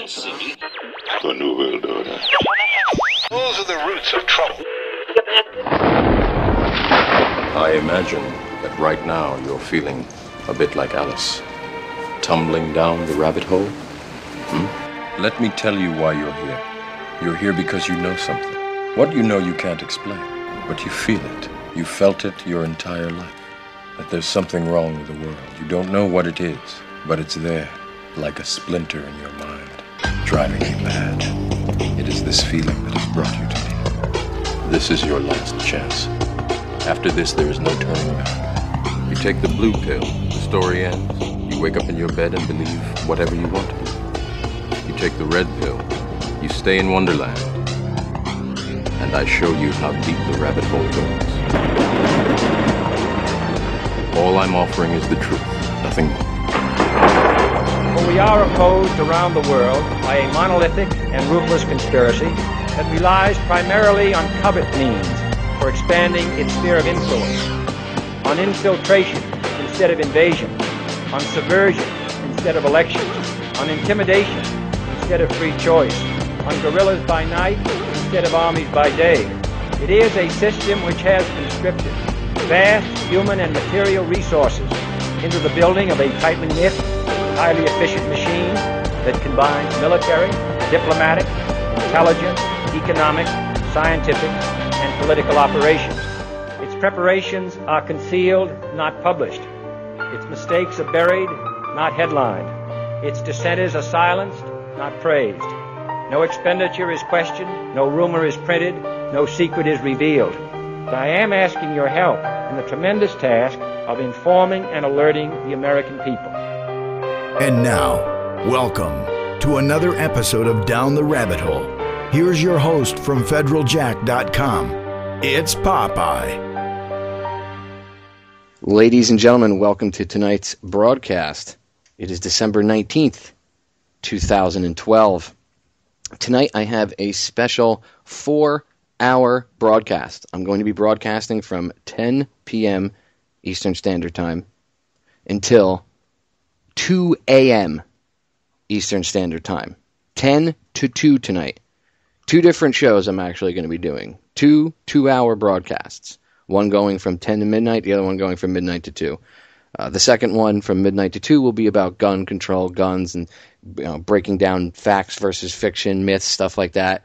see. The New World Order. Those are the roots of trouble. I imagine that right now you're feeling a bit like Alice, tumbling down the rabbit hole. Let me tell you why you're here. You're here because you know something. What you know you can't explain, but you feel it. You felt it your entire life. That there's something wrong with the world. You don't know what it is, but it's there, like a splinter in your mind, driving you mad. It is this feeling that has brought you to me. This is your last chance. After this, there is no turning back. You take the blue pill, the story ends. You wake up in your bed and believe whatever you want to believe. You take the red pill, you stay in Wonderland, and I show you how deep the rabbit hole goes. All I'm offering is the truth, nothing more. For we are opposed around the world by a monolithic and ruthless conspiracy that relies primarily on covert means for expanding its sphere of influence, on infiltration instead of invasion, on subversion instead of elections, on intimidation instead of free choice, on guerrillas by night instead of armies by day. It is a system which has conscripted vast human and material resources into the building of a tightly knit, highly efficient machine that combines military, diplomatic, intelligence, economic, scientific, and political operations. Its preparations are concealed, not published. Its mistakes are buried, not headlined. Its dissenters are silenced, not praised. No expenditure is questioned, no rumor is printed, no secret is revealed. But I am asking your help in the tremendous task of informing and alerting the American people. And now, welcome to another episode of Down the Rabbit Hole. Here's your host from federaljack.com. It's Popeye. Ladies and gentlemen, welcome to tonight's broadcast. It is December 19th, 2012. Tonight I have a special 4-hour broadcast. I'm going to be broadcasting from 10 p.m. Eastern Standard Time until 2 a.m. Eastern Standard Time. 10 to 2 tonight. 2 different shows I'm actually going to be doing. 2 2-hour broadcasts. One going from 10 to midnight, the other one going from midnight to 2. The second one from midnight to 2 will be about gun control, guns, and breaking down facts versus fiction, myths, stuff like that.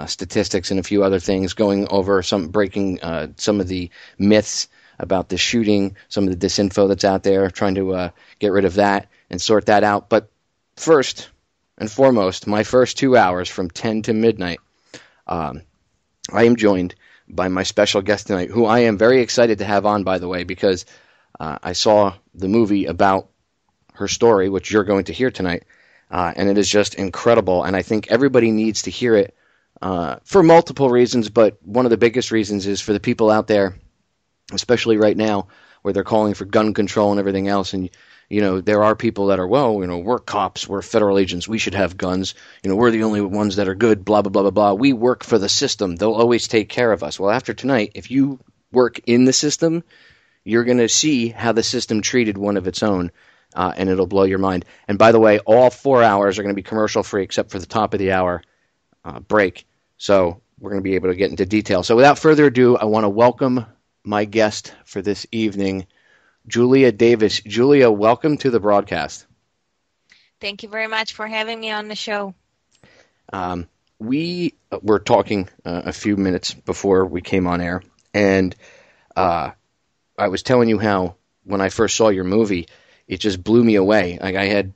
Statistics and a few other things, going over breaking some of the myths about the shooting, some of the disinfo that's out there, trying to get rid of that and sort that out. But first and foremost, my first 2 hours from 10 to midnight, I am joined by my special guest tonight, who I am very excited to have on, by the way, because I saw the movie about her story, which you're going to hear tonight, and it is just incredible, and I think everybody needs to hear it for multiple reasons, but one of the biggest reasons is for the people out there, especially right now, where they're calling for gun control and everything else, and there are people that are, we're cops, we're federal agents, we should have guns, we're the only ones that are good, blah, blah, blah, blah, blah. We work for the system. They'll always take care of us. Well, after tonight, if you work in the system, you're going to see how the system treated one of its own, and it'll blow your mind. And by the way, all 4 hours are going to be commercial-free except for the top of the hour break. So we're going to be able to get into detail. So without further ado, I want to welcome my guest for this evening, Julia Davis. Julia, welcome to the broadcast. Thank you very much for having me on the show. We were talking a few minutes before we came on air, and I was telling you how when I first saw your movie, it just blew me away. Like I had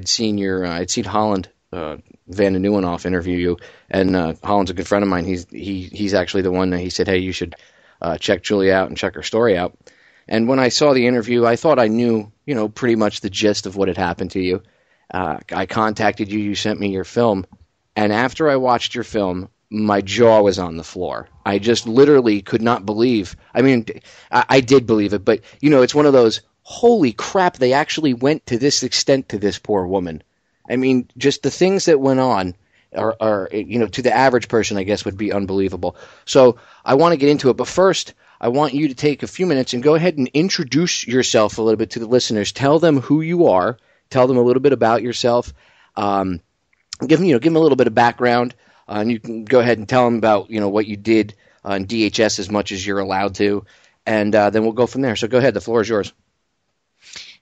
seen I'd seen Holland Van de Nieuwenhof interview you, and Holland's a good friend of mine. He's actually the one that he said, hey, you should check Julia out and check her story out. And when I saw the interview, I thought I knew, pretty much the gist of what had happened to you. I contacted you. You sent me your film. And after I watched your film, my jaw was on the floor. I just literally could not believe. I mean, I did believe it, but, it's one of those, holy crap, they actually went to this extent to this poor woman. I mean, just the things that went on are to the average person, I guess, would be unbelievable. So I want to get into it. But first, I want you to take a few minutes and go ahead and introduce yourself a little bit to the listeners. Tell them who you are. Tell them a little bit about yourself. give them a little bit of background, and you can go ahead and tell them about what you did in DHS as much as you're allowed to, and then we'll go from there. So go ahead, the floor is yours.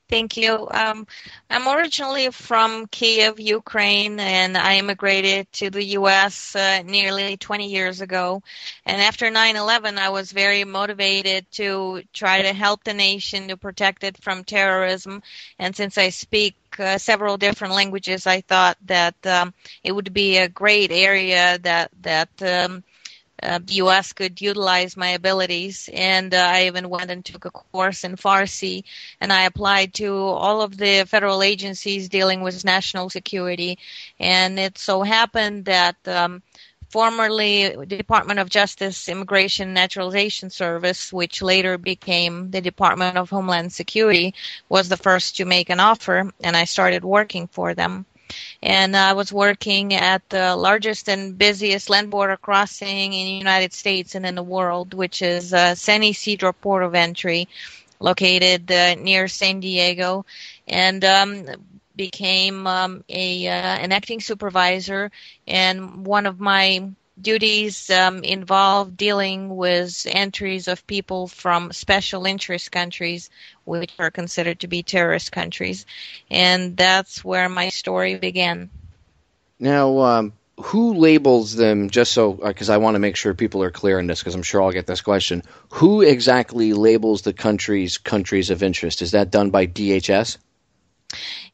Thank you. I'm originally from Kiev, Ukraine, and I immigrated to the U.S. Nearly 20 years ago. And after 9/11, I was very motivated to try to help the nation to protect it from terrorism. And since I speak several different languages, I thought that it would be a great area that the U.S. could utilize my abilities, and I even went and took a course in Farsi, and I applied to all of the federal agencies dealing with national security. And it so happened that formerly Department of Justice Immigration and Naturalization Service, which later became the Department of Homeland Security, was the first to make an offer, and I started working for them. And I was working at the largest and busiest land border crossing in the United States and in the world, which is San Ysidro Port of Entry, located near San Diego, and became an acting supervisor. And one of my duties involved dealing with entries of people from special interest countries, which are considered to be terrorist countries. And that's where my story began. Now, who labels them, just so, because I want to make sure people are clear on this, because I'm sure I'll get this question. Who exactly labels the countries of interest? Is that done by DHS?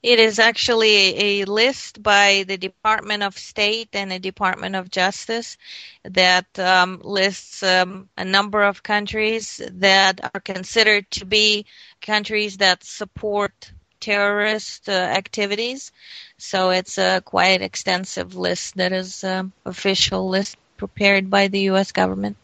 It is actually a list by the Department of State and the Department of Justice that lists a number of countries that are considered to be countries that support terrorist activities. So it's a quite extensive list that is an official list prepared by the U.S. government.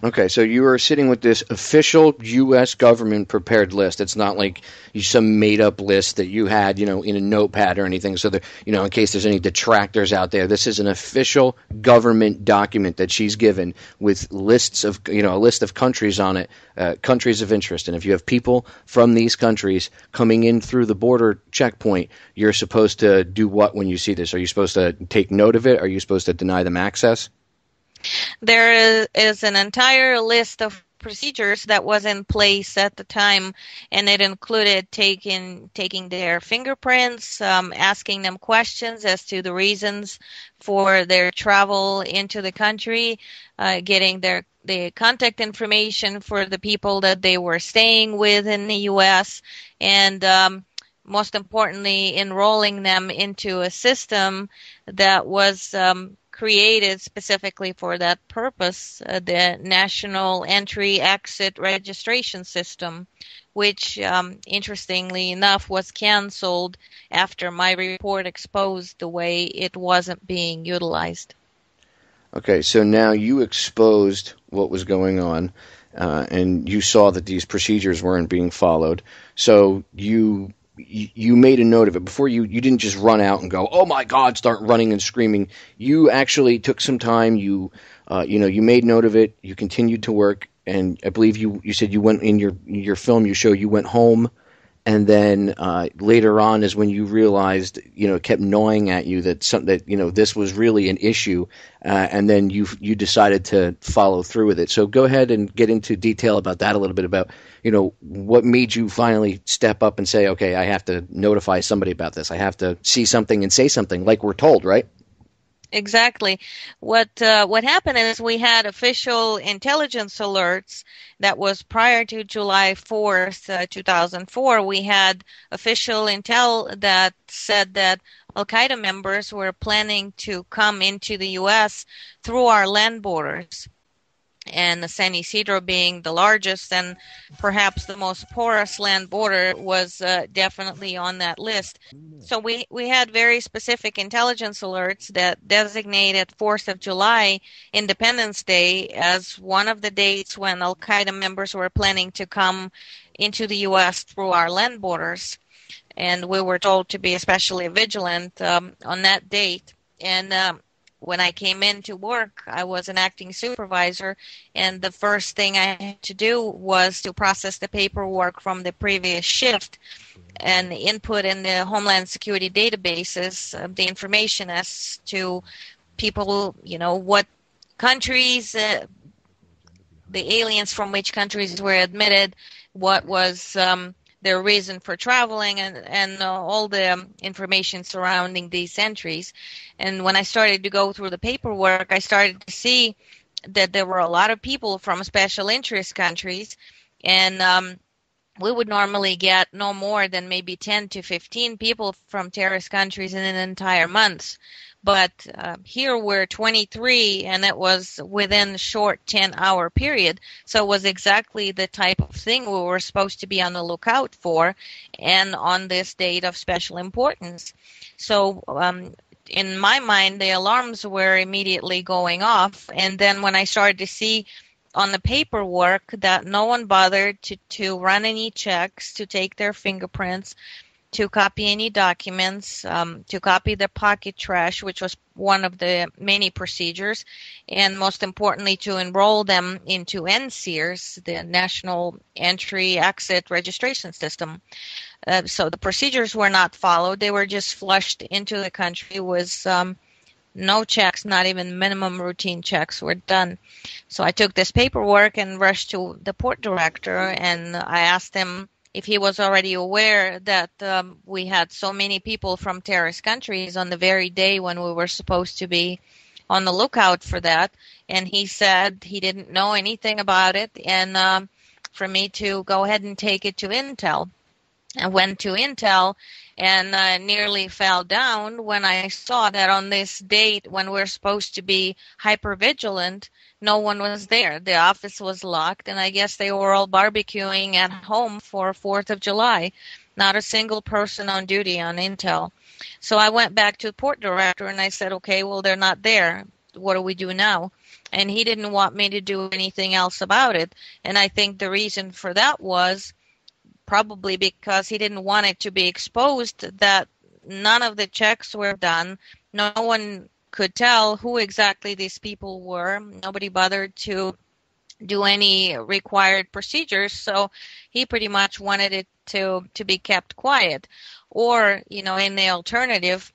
Okay, so you are sitting with this official U.S. government prepared list. It's not like some made-up list that you had, in a notepad or anything. So, in case there's any detractors out there, this is an official government document that she's given with lists of, a list of countries on it, countries of interest. And if you have people from these countries coming in through the border checkpoint, you're supposed to do what when you see this? Are you supposed to take note of it? Are you supposed to deny them access? There is an entire list of procedures that was in place at the time, and it included taking their fingerprints, asking them questions as to the reasons for their travel into the country, getting the contact information for the people that they were staying with in the U.S., and most importantly, enrolling them into a system that was created specifically for that purpose, the National Entry-Exit Registration System, which, interestingly enough, was canceled after my report exposed the way it wasn't being utilized. Okay, so now you exposed what was going on, and you saw that these procedures weren't being followed. So you made a note of it. Before you didn't just run out and go, oh my God, start running and screaming. You actually took some time. You made note of it. You continued to work, and I believe you said you went in your film. You show you went home, and then later on is when you realized, it kept gnawing at you that this was really an issue, and then you decided to follow through with it. So go ahead and get into detail about that a little bit, about what made you finally step up and say, okay, I have to notify somebody about this. I have to see something and say something, like we're told, right? Exactly. What happened is we had official intelligence alerts. That was prior to July 4th, 2004. We had official intel that said that Al-Qaeda members were planning to come into the U.S. through our land borders. And San Ysidro, being the largest and perhaps the most porous land border, was definitely on that list. So we had very specific intelligence alerts that designated 4th of July, Independence Day, as one of the dates when Al-Qaeda members were planning to come into the U.S. through our land borders. And we were told to be especially vigilant on that date. And when I came into work, I was an acting supervisor, and the first thing I had to do was to process the paperwork from the previous shift and input in the Homeland Security databases the information as to people, what countries, the aliens from which countries were admitted, what was their reason for traveling, and all the information surrounding these entries. And when I started to go through the paperwork, I started to see that there were a lot of people from special interest countries, and we would normally get no more than maybe 10 to 15 people from terrorist countries in an entire month. But here we're 23, and it was within a short 10-hour period. So it was exactly the type of thing we were supposed to be on the lookout for, and on this date of special importance. So in my mind, the alarms were immediately going off. And then when I started to see on the paperwork that no one bothered to run any checks, to take their fingerprints, to copy any documents, to copy the pocket trash, which was one of the many procedures, and most importantly, to enroll them into NSEERS, the National Entry Exit Registration System. So the procedures were not followed. They were just flushed into the country with no checks, not even minimum routine checks were done. So I took this paperwork and rushed to the port director, and I asked him if he was already aware that we had so many people from terrorist countries on the very day when we were supposed to be on the lookout for that. And he said he didn't know anything about it, and for me to go ahead and take it to Intel. I went to Intel and nearly fell down when I saw that on this date when we're supposed to be hypervigilant, no one was there. The office was locked, and I guess they were all barbecuing at home for 4th of July. Not a single person on duty on Intel. So I went back to the port director and I said, okay, well, they're not there. What do we do now? And he didn't want me to do anything else about it. And I think the reason for that was probably because he didn't want it to be exposed that none of the checks were done. No one could tell who exactly these people were. Nobody bothered to do any required procedures. So he pretty much wanted it to be kept quiet. Or, in the alternative,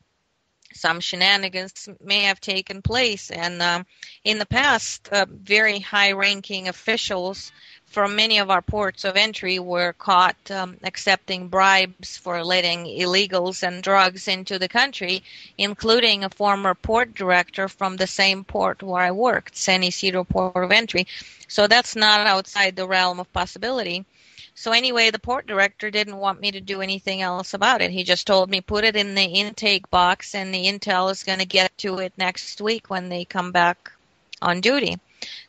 some shenanigans may have taken place. And in the past, very high-ranking officials from many of our ports of entry were caught accepting bribes for letting illegals and drugs into the country, including a former port director from the same port where I worked, San Isidro Port of Entry. So that's not outside the realm of possibility. So anyway, the port director didn't want me to do anything else about it. He just told me, put it in the intake box, and the Intel is going to get to it next week when they come back on duty.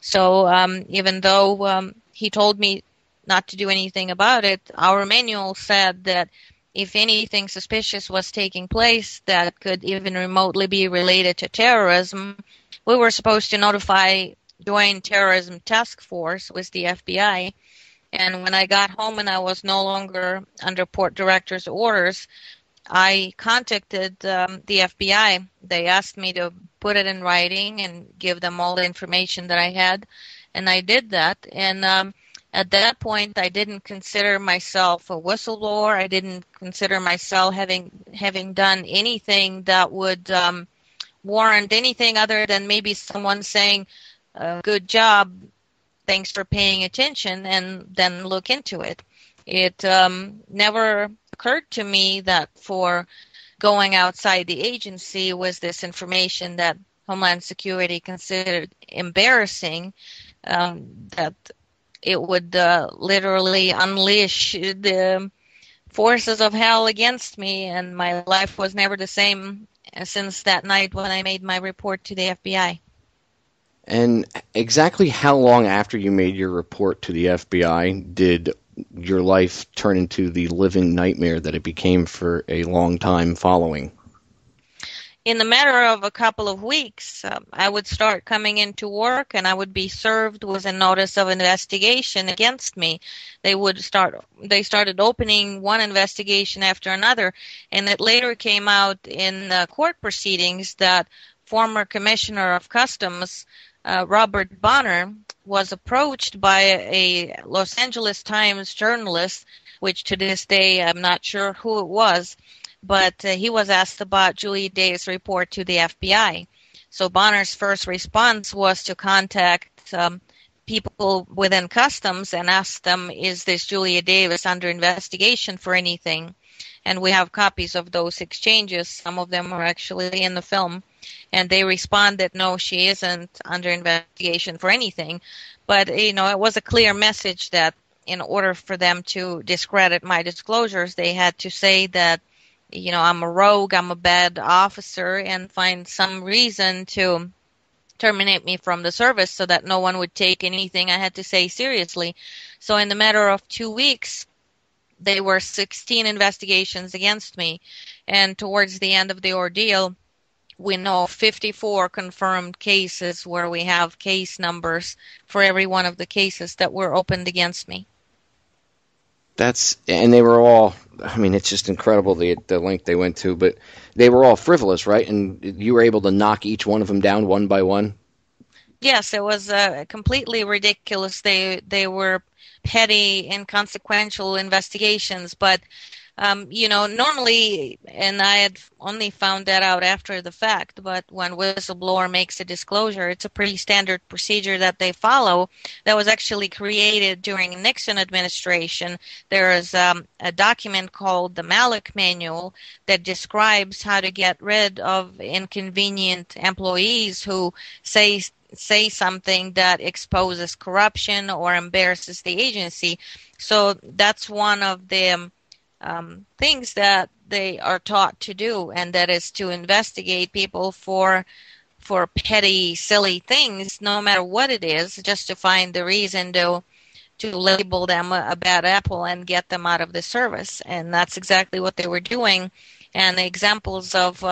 So even though he told me not to do anything about it, our manual said that if anything suspicious was taking place that could even remotely be related to terrorism, we were supposed to notify Joint Terrorism Task Force with the FBI. And when I got home and I was no longer under port director's orders, I contacted the FBI. They asked me to put it in writing and give them all the information that I had, and I did that. And at that point, I didn't consider myself a whistleblower. I didn't consider myself having done anything that would warrant anything other than maybe someone saying, good job, thanks for paying attention, and then look into it. It never occurred to me that for going outside the agency was this information that Homeland Security considered embarrassing, that it would literally unleash the forces of hell against me, and my life was never the same since that night when I made my report to the FBI. And exactly how long after you made your report to the FBI did your life turn into the living nightmare that it became for a long time following? In the matter of a couple of weeks, I would start coming into work and I would be served with a notice of investigation against me. They started opening one investigation after another, and it later came out in court proceedings that former commissioner of customs, Robert Bonner, was approached by a Los Angeles Times journalist, which to this day I'm not sure who it was, but he was asked about Julia Davis' report to the FBI. So Bonner's first response was to contact people within customs and ask them, is this Julia Davis under investigation for anything? And we have copies of those exchanges. Some of them are actually in the film. And they responded, no, she isn't under investigation for anything. But, it was a clear message that in order for them to discredit my disclosures, they had to say that, I'm a rogue, I'm a bad officer, and find some reason to terminate me from the service so that no one would take anything I had to say seriously. So in the matter of 2 weeks, there were 16 investigations against me. And towards the end of the ordeal, we know 54 confirmed cases where we have case numbers for every one of the cases that were opened against me. And they were all, it's just incredible the length they went to, but they were all frivolous, right? And you were able to knock each one of them down one by one? Yes, it was completely ridiculous. They were petty, inconsequential investigations, but normally, and I had only found that out after the fact, but when whistleblower makes a disclosure, it's a pretty standard procedure that they follow that was actually created during Nixon administration. There is a document called the Malik Manual that describes how to get rid of inconvenient employees who say something that exposes corruption or embarrasses the agency. So that's one of the things that they are taught to do, and that is to investigate people for petty, silly things, no matter what it is, just to find the reason to label them a bad apple and get them out of the service. And that's exactly what they were doing. And the examples of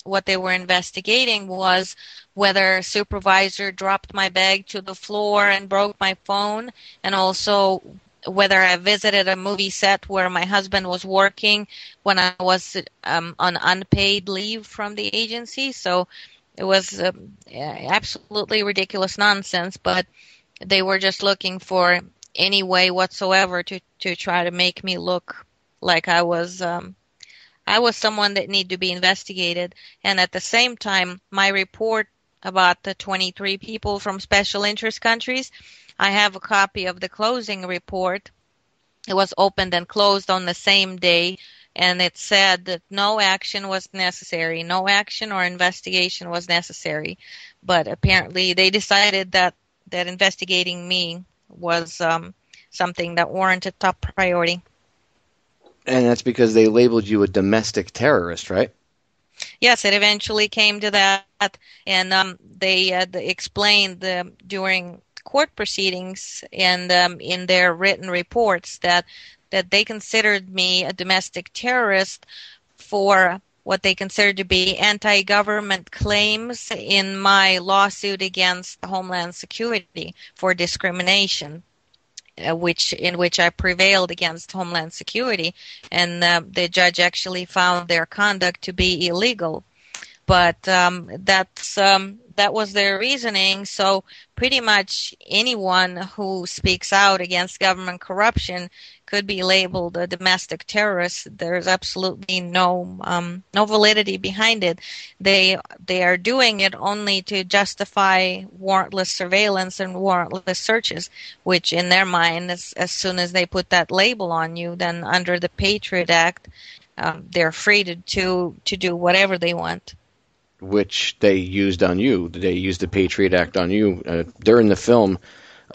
what they were investigating was whether a supervisor dropped my bag to the floor and broke my phone, and also whether I visited a movie set where my husband was working when I was on unpaid leave from the agency. So it was absolutely ridiculous nonsense, but they were just looking for any way whatsoever to try to make me look like I was someone that needed to be investigated. And at the same time, my report about the 23 people from special interest countries, I have a copy of the closing report. It was opened and closed on the same day, and it said that no action was necessary, no action or investigation was necessary. But apparently they decided that investigating me was something that warranted top priority. And that's because they labeled you a domestic terrorist, right? Yes, it eventually came to that, and they explained during court proceedings and in their written reports that they considered me a domestic terrorist for what they considered to be anti-government claims in my lawsuit against Homeland Security for discrimination, in which I prevailed against Homeland Security, and the judge actually found their conduct to be illegal. But that was their reasoning. So pretty much anyone who speaks out against government corruption could be labeled a domestic terrorist. There's absolutely no validity behind it. They are doing it only to justify warrantless surveillance and warrantless searches, which in their mind, as soon as they put that label on you, then under the Patriot Act, they're free to do whatever they want. Which they used on you. They used the Patriot Act on you. During the film,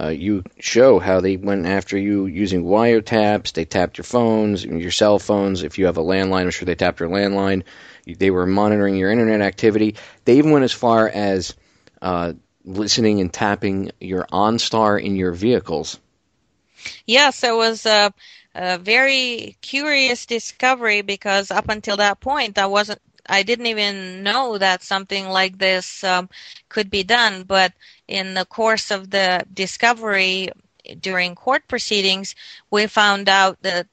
you show how they went after you using wiretaps. They tapped your phones, your cell phones. If you have a landline, I'm sure they tapped your landline. They were monitoring your internet activity. They even went as far as listening and tapping your OnStar in your vehicles. Yes, it was a very curious discovery, because up until that point, I didn't even know that something like this could be done. But in the course of the discovery during court proceedings, we found out that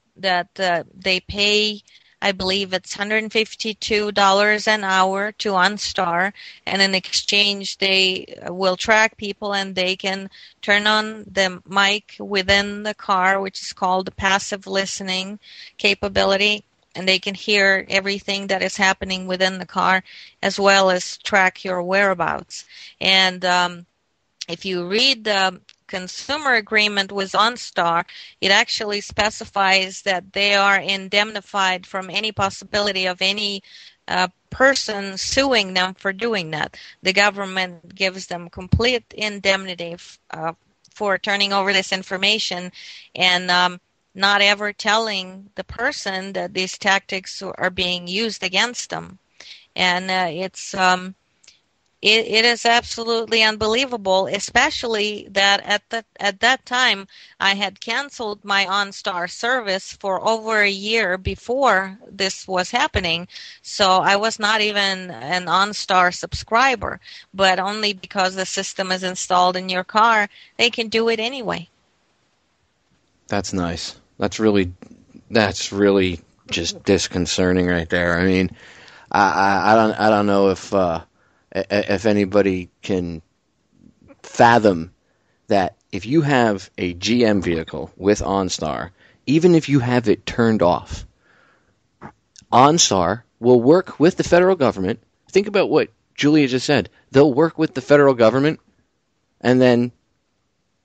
they pay, I believe it's $152 an hour to OnStar, and in exchange they will track people and they can turn on the mic within the car, which is called the passive listening capability, and they can hear everything that is happening within the car as well as track your whereabouts. And if you read the consumer agreement with OnStar, it actually specifies that they are indemnified from any possibility of any person suing them for doing that. The government gives them complete indemnity for turning over this information and not ever telling the person that these tactics are being used against them. And it is absolutely unbelievable, especially that at that time I had canceled my OnStar service for over a year before this was happening. So I was not even an OnStar subscriber, but only because the system is installed in your car, they can do it anyway. That's nice. That's really just disconcerting right there. I mean, I don't know if anybody can fathom that if you have a GM vehicle with OnStar, even if you have it turned off, OnStar will work with the federal government. Think about what Julia just said. They'll work with the federal government, and then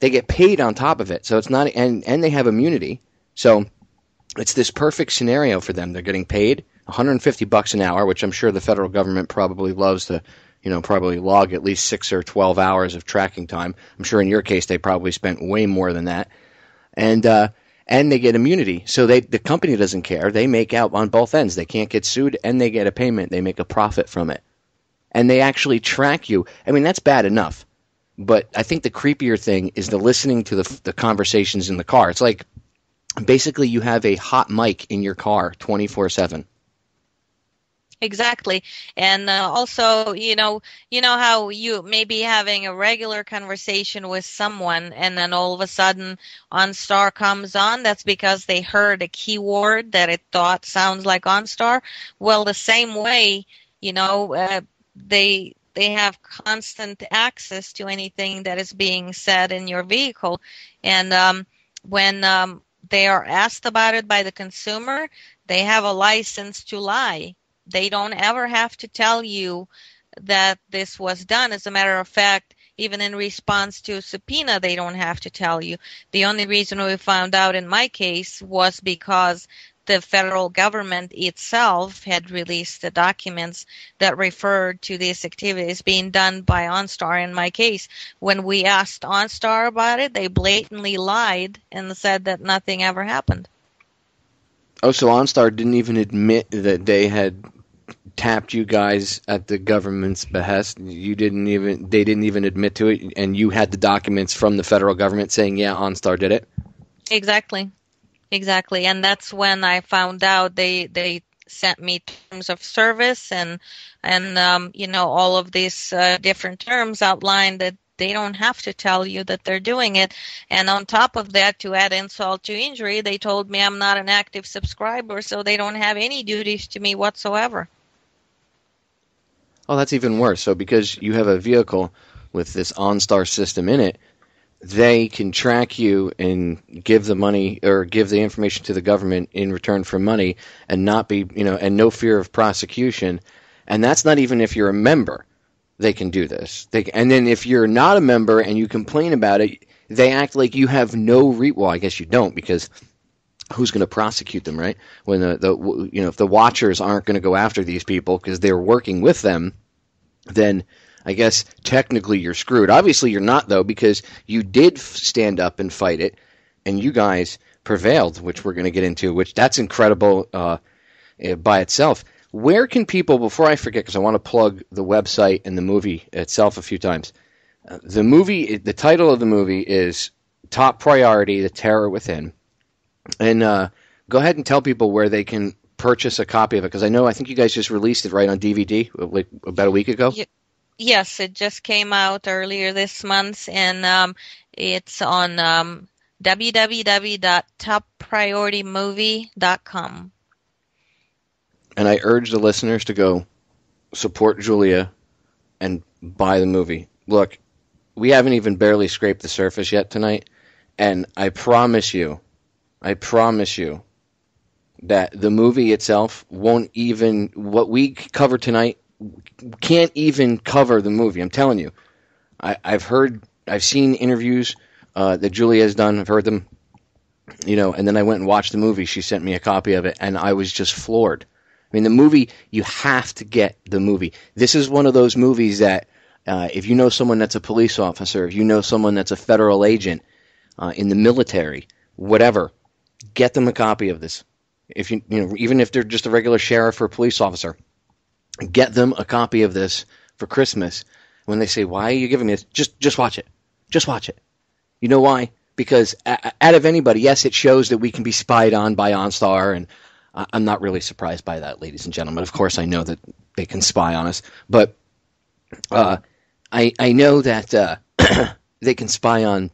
they get paid on top of it. So it's not, and they have immunity. So it's this perfect scenario for them. They're getting paid $150 an hour, which I'm sure the federal government probably loves to, probably log at least 6 or 12 hours of tracking time. I'm sure in your case they probably spent way more than that. And they get immunity. So the company doesn't care. They make out on both ends. They can't get sued, and they get a payment. They make a profit from it. And they actually track you. I mean, that's bad enough. But I think the creepier thing is the listening to the conversations in the car. It's like basically you have a hot mic in your car 24/7. Exactly. And also, you know how you may be having a regular conversation with someone and then all of a sudden OnStar comes on. That's because they heard a keyword that it thought sounds like OnStar. Well, the same way, they have constant access to anything that is being said in your vehicle. And when they are asked about it by the consumer, they have a license to lie. They don't ever have to tell you that this was done. As a matter of fact, even in response to a subpoena, they don't have to tell you. The only reason we found out in my case was because the federal government itself had released the documents that referred to these activities being done by OnStar in my case. When we asked OnStar about it, they blatantly lied and said that nothing ever happened. Oh, so OnStar didn't even admit that they had tapped you guys at the government's behest? They didn't even admit to it, and you had the documents from the federal government saying, yeah, OnStar did it? Exactly. And that's when I found out they sent me terms of service and all of these different terms outlined that they don't have to tell you that they're doing it. And on top of that, to add insult to injury, they told me I'm not an active subscriber, so they don't have any duties to me whatsoever. Oh, that's even worse. So because you have a vehicle with this OnStar system in it, they can track you and give the money or give the information to the government in return for money and not be, and no fear of prosecution. And that's not even if you're a member. They can do this. And then if you're not a member and you complain about it, they act like you have no well, I guess you don't, because who's going to prosecute them, right? When if the watchers aren't going to go after these people because they're working with them, then I guess technically you're screwed. Obviously you're not, though, because you did stand up and fight it, and you guys prevailed, which we're going to get into, which that's incredible by itself. Where can people, before I forget, because I want to plug the website and the movie itself a few times. The title of the movie is Top Priority, The Terror Within. And go ahead and tell people where they can purchase a copy of it, because I think you guys just released it right on DVD like about a week ago. Yes, it just came out earlier this month, and it's on www.topprioritymovie.com. And I urge the listeners to go support Julia and buy the movie. Look, we haven't even barely scraped the surface yet tonight, and I promise you that the movie itself won't even, what we cover tonight can't even cover the movie. I'm telling you. I've seen interviews that Julia has done. I've heard them, and then I went and watched the movie. She sent me a copy of it, and I was just floored. I mean, the movie, you have to get the movie. This is one of those movies that if you know someone that's a police officer, if you know someone that's a federal agent in the military, whatever, get them a copy of this. If even if they're just a regular sheriff or police officer, get them a copy of this for Christmas. When they say, "Why are you giving me this?" Just watch it. Just watch it. You know why? Because out of anybody, yes, it shows that we can be spied on by OnStar, and I'm not really surprised by that, ladies and gentlemen. Of course, I know that they can spy on us, but I know that they can spy on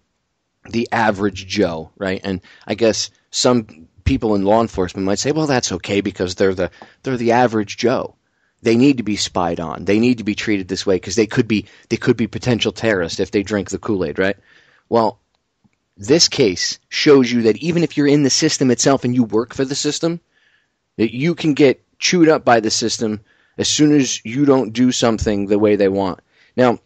the average Joe, right? And I guess some people in law enforcement might say, "Well, that's okay because they're the average Joe. They need to be spied on. They need to be treated this way because they could be potential terrorists if they drink the Kool-Aid," right? Well, this case shows you that even if you're in the system itself and you work for the system, that you can get chewed up by the system as soon as you don't do something the way they want. Now,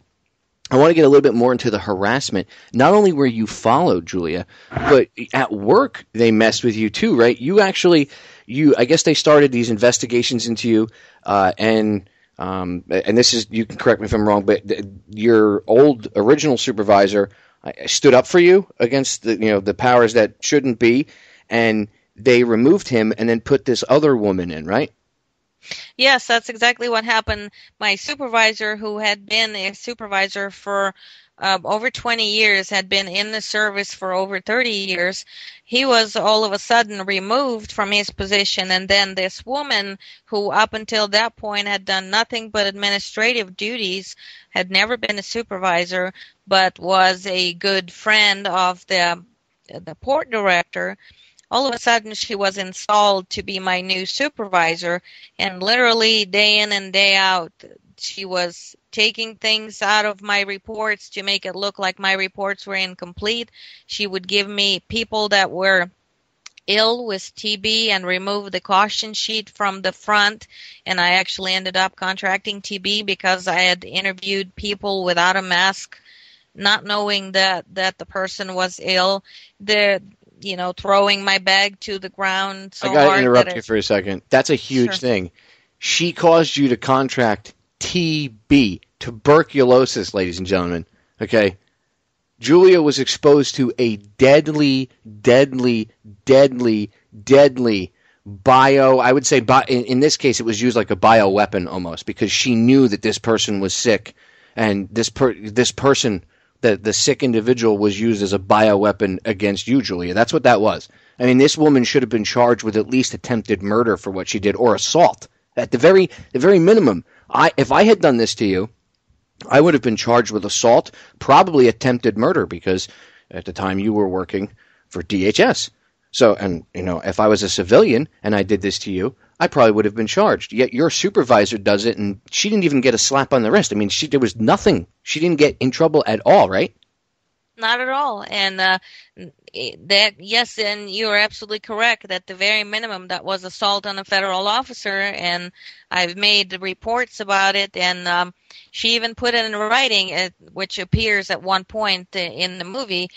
I want to get a little bit more into the harassment. Not only were you followed, Julia, but at work they messed with you too, right? I guess they started these investigations into you, and this is, you can correct me if I'm wrong, but your old original supervisor stood up for you against the powers that shouldn't be, and they removed him and then put this other woman in, right? Yes, that's exactly what happened. My supervisor, who had been a supervisor for over 20 years, had been in the service for over 30 years. He was all of a sudden removed from his position, and then this woman, who up until that point had done nothing but administrative duties, had never been a supervisor, but was a good friend of the port director. All of a sudden, she was installed to be my new supervisor, and literally day in and day out, she was taking things out of my reports to make it look like my reports were incomplete. She would give me people that were ill with TB and remove the caution sheet from the front, and I actually ended up contracting TB because I had interviewed people without a mask, not knowing that the person was ill. Throwing my bag to the ground so hard. I got to interrupt you for a second. That's a huge thing. She caused you to contract TB, tuberculosis, ladies and gentlemen. Okay? Julia was exposed to a deadly I would say, in this case, it was used like a bioweapon almost, because she knew that this person was sick, and this person, the sick individual, was used as a bioweapon against you, Julia. That's what that was. I mean, this woman should have been charged with at least attempted murder for what she did, or assault. At the very minimum. If I had done this to you, I would have been charged with assault, probably attempted murder, because at the time you were working for DHS. So, and if I was a civilian and I did this to you, I probably would have been charged. Yet your supervisor does it, and she didn't even get a slap on the wrist. I mean, there was nothing. She didn't get in trouble at all, right? Not at all. And yes, and you're absolutely correct. At the very minimum, that was assault on a federal officer, and I've made reports about it, and she even put it in writing, which appears at one point in the movie,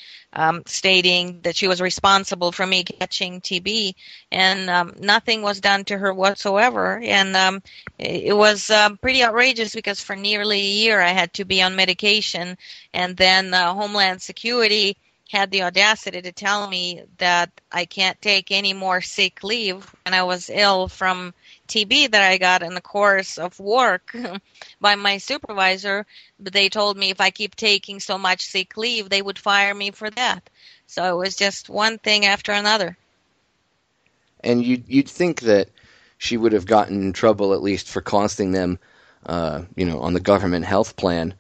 stating that she was responsible for me catching TB, and nothing was done to her whatsoever. And it was pretty outrageous, because for nearly a year I had to be on medication, and then Homeland Security had the audacity to tell me that I can't take any more sick leave when I was ill from TB that I got in the course of work by my supervisor. But they told me if I keep taking so much sick leave, they would fire me for that. So it was just one thing after another. And you'd think that she would have gotten in trouble at least for costing them, on the government health plan,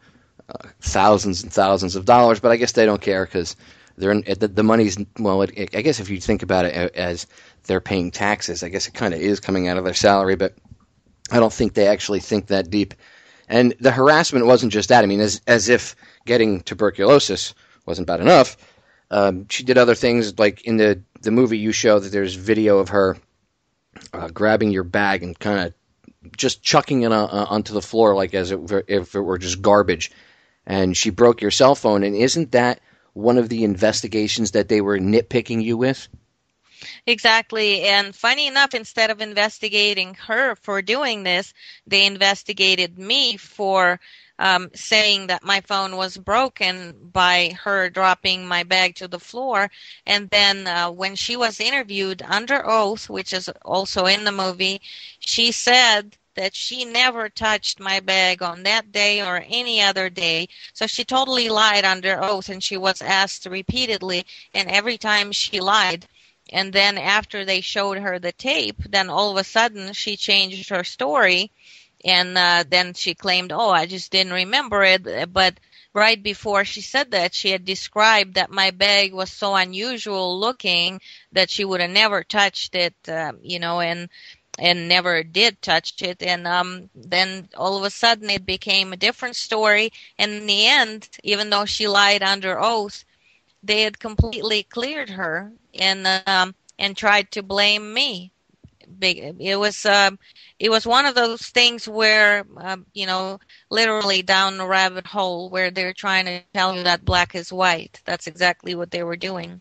thousands and thousands of dollars. But I guess they don't care, because the money's, I guess if you think about it as they're paying taxes, I guess it kind of is coming out of their salary. But I don't think they actually think that deep. And the harassment wasn't just that. I mean, as if getting tuberculosis wasn't bad enough. She did other things, like in the movie you show that there's video of her grabbing your bag and kind of just chucking it onto the floor like if it were just garbage. And she broke your cell phone. And isn't that one of the investigations that they were nitpicking you with? Exactly. And funny enough, instead of investigating her for doing this, they investigated me for saying that my phone was broken by her dropping my bag to the floor. And then when she was interviewed under oath, which is also in the movie, she said that she never touched my bag on that day or any other day. So she totally lied under oath, and she was asked repeatedly, and every time she lied. And then after they showed her the tape, then all of a sudden she changed her story. And then she claimed, oh, I just didn't remember it. But right before she said that, she had described that my bag was so unusual looking that she would have never touched it, and never did touch it. And then all of a sudden it became a different story. And in the end, even though she lied under oath, they had completely cleared her and tried to blame me. It was one of those things where, literally down the rabbit hole where they're trying to tell you that black is white. That's exactly what they were doing.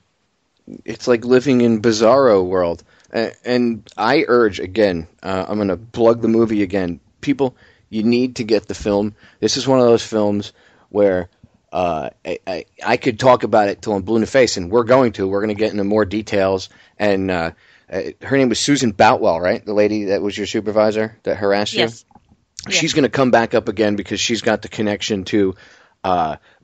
It's like living in Bizarro world. And I urge, again, I'm going to plug the movie again. People, you need to get the film. This is one of those films where I could talk about it till I'm blue in the face, and we're going to get into more details. And her name was Susan Boutwell, right? The lady that was your supervisor that harassed you? Yes. She's going to come back up again because she's got the connection to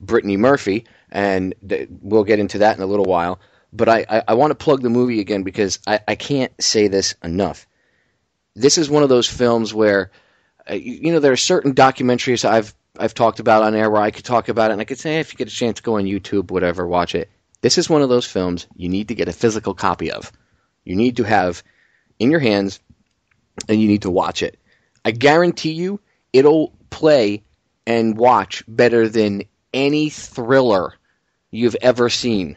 Brittany Murphy, and we'll get into that in a little while. But I want to plug the movie again because I can't say this enough. This is one of those films where, there are certain documentaries I've talked about on air where I could talk about it, and I could say, hey, if you get a chance, go on YouTube, whatever, watch it. This is one of those films you need to get a physical copy of. You need to have in your hands, and you need to watch it. I guarantee you it'll play and watch better than any thriller you've ever seen.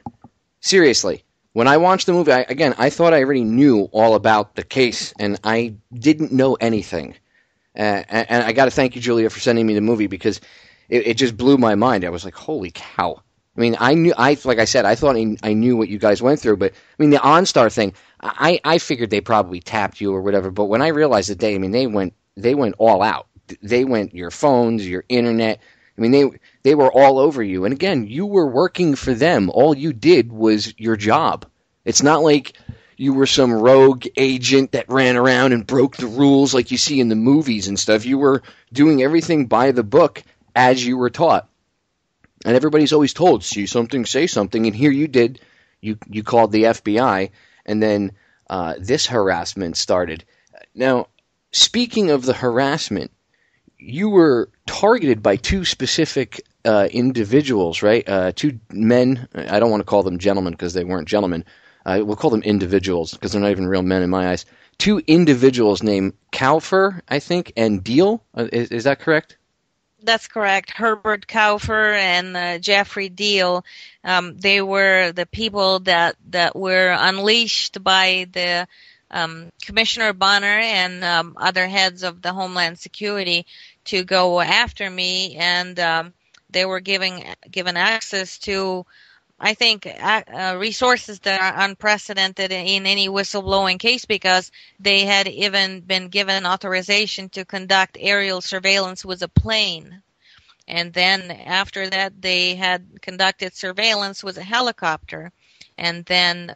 Seriously. When I watched the movie, I thought I already knew all about the case, and I didn't know anything. And I got to thank you, Julia, for sending me the movie because it just blew my mind. I was like, holy cow. I mean, like I said, I thought I knew what you guys went through, but I mean, the OnStar thing, I figured they probably tapped you or whatever, but when I realized that they went all out. They went your phones, your internet. I mean, they were all over you. And again, you were working for them. All you did was your job. It's not like you were some rogue agent that ran around and broke the rules like you see in the movies and stuff. You were doing everything by the book as you were taught. And everybody's always told, see something, say something. And here you did. You called the FBI, and then this harassment started. Now, speaking of the harassment, you were targeted by two specific individuals, right? Two men. I don't want to call them gentlemen because they weren't gentlemen. We'll call them individuals because they're not even real men in my eyes. Two individuals named Kaufer, I think, and Deal. Is that correct? That's correct. Herbert Kaufer and Jeffrey Deal. They were the people that were unleashed by the Commissioner Bonner and other heads of the Homeland Security to go after me, and they were given access to, I think, resources that are unprecedented in any whistleblowing case because they had even been given authorization to conduct aerial surveillance with a plane. And then after that, they had conducted surveillance with a helicopter. And then,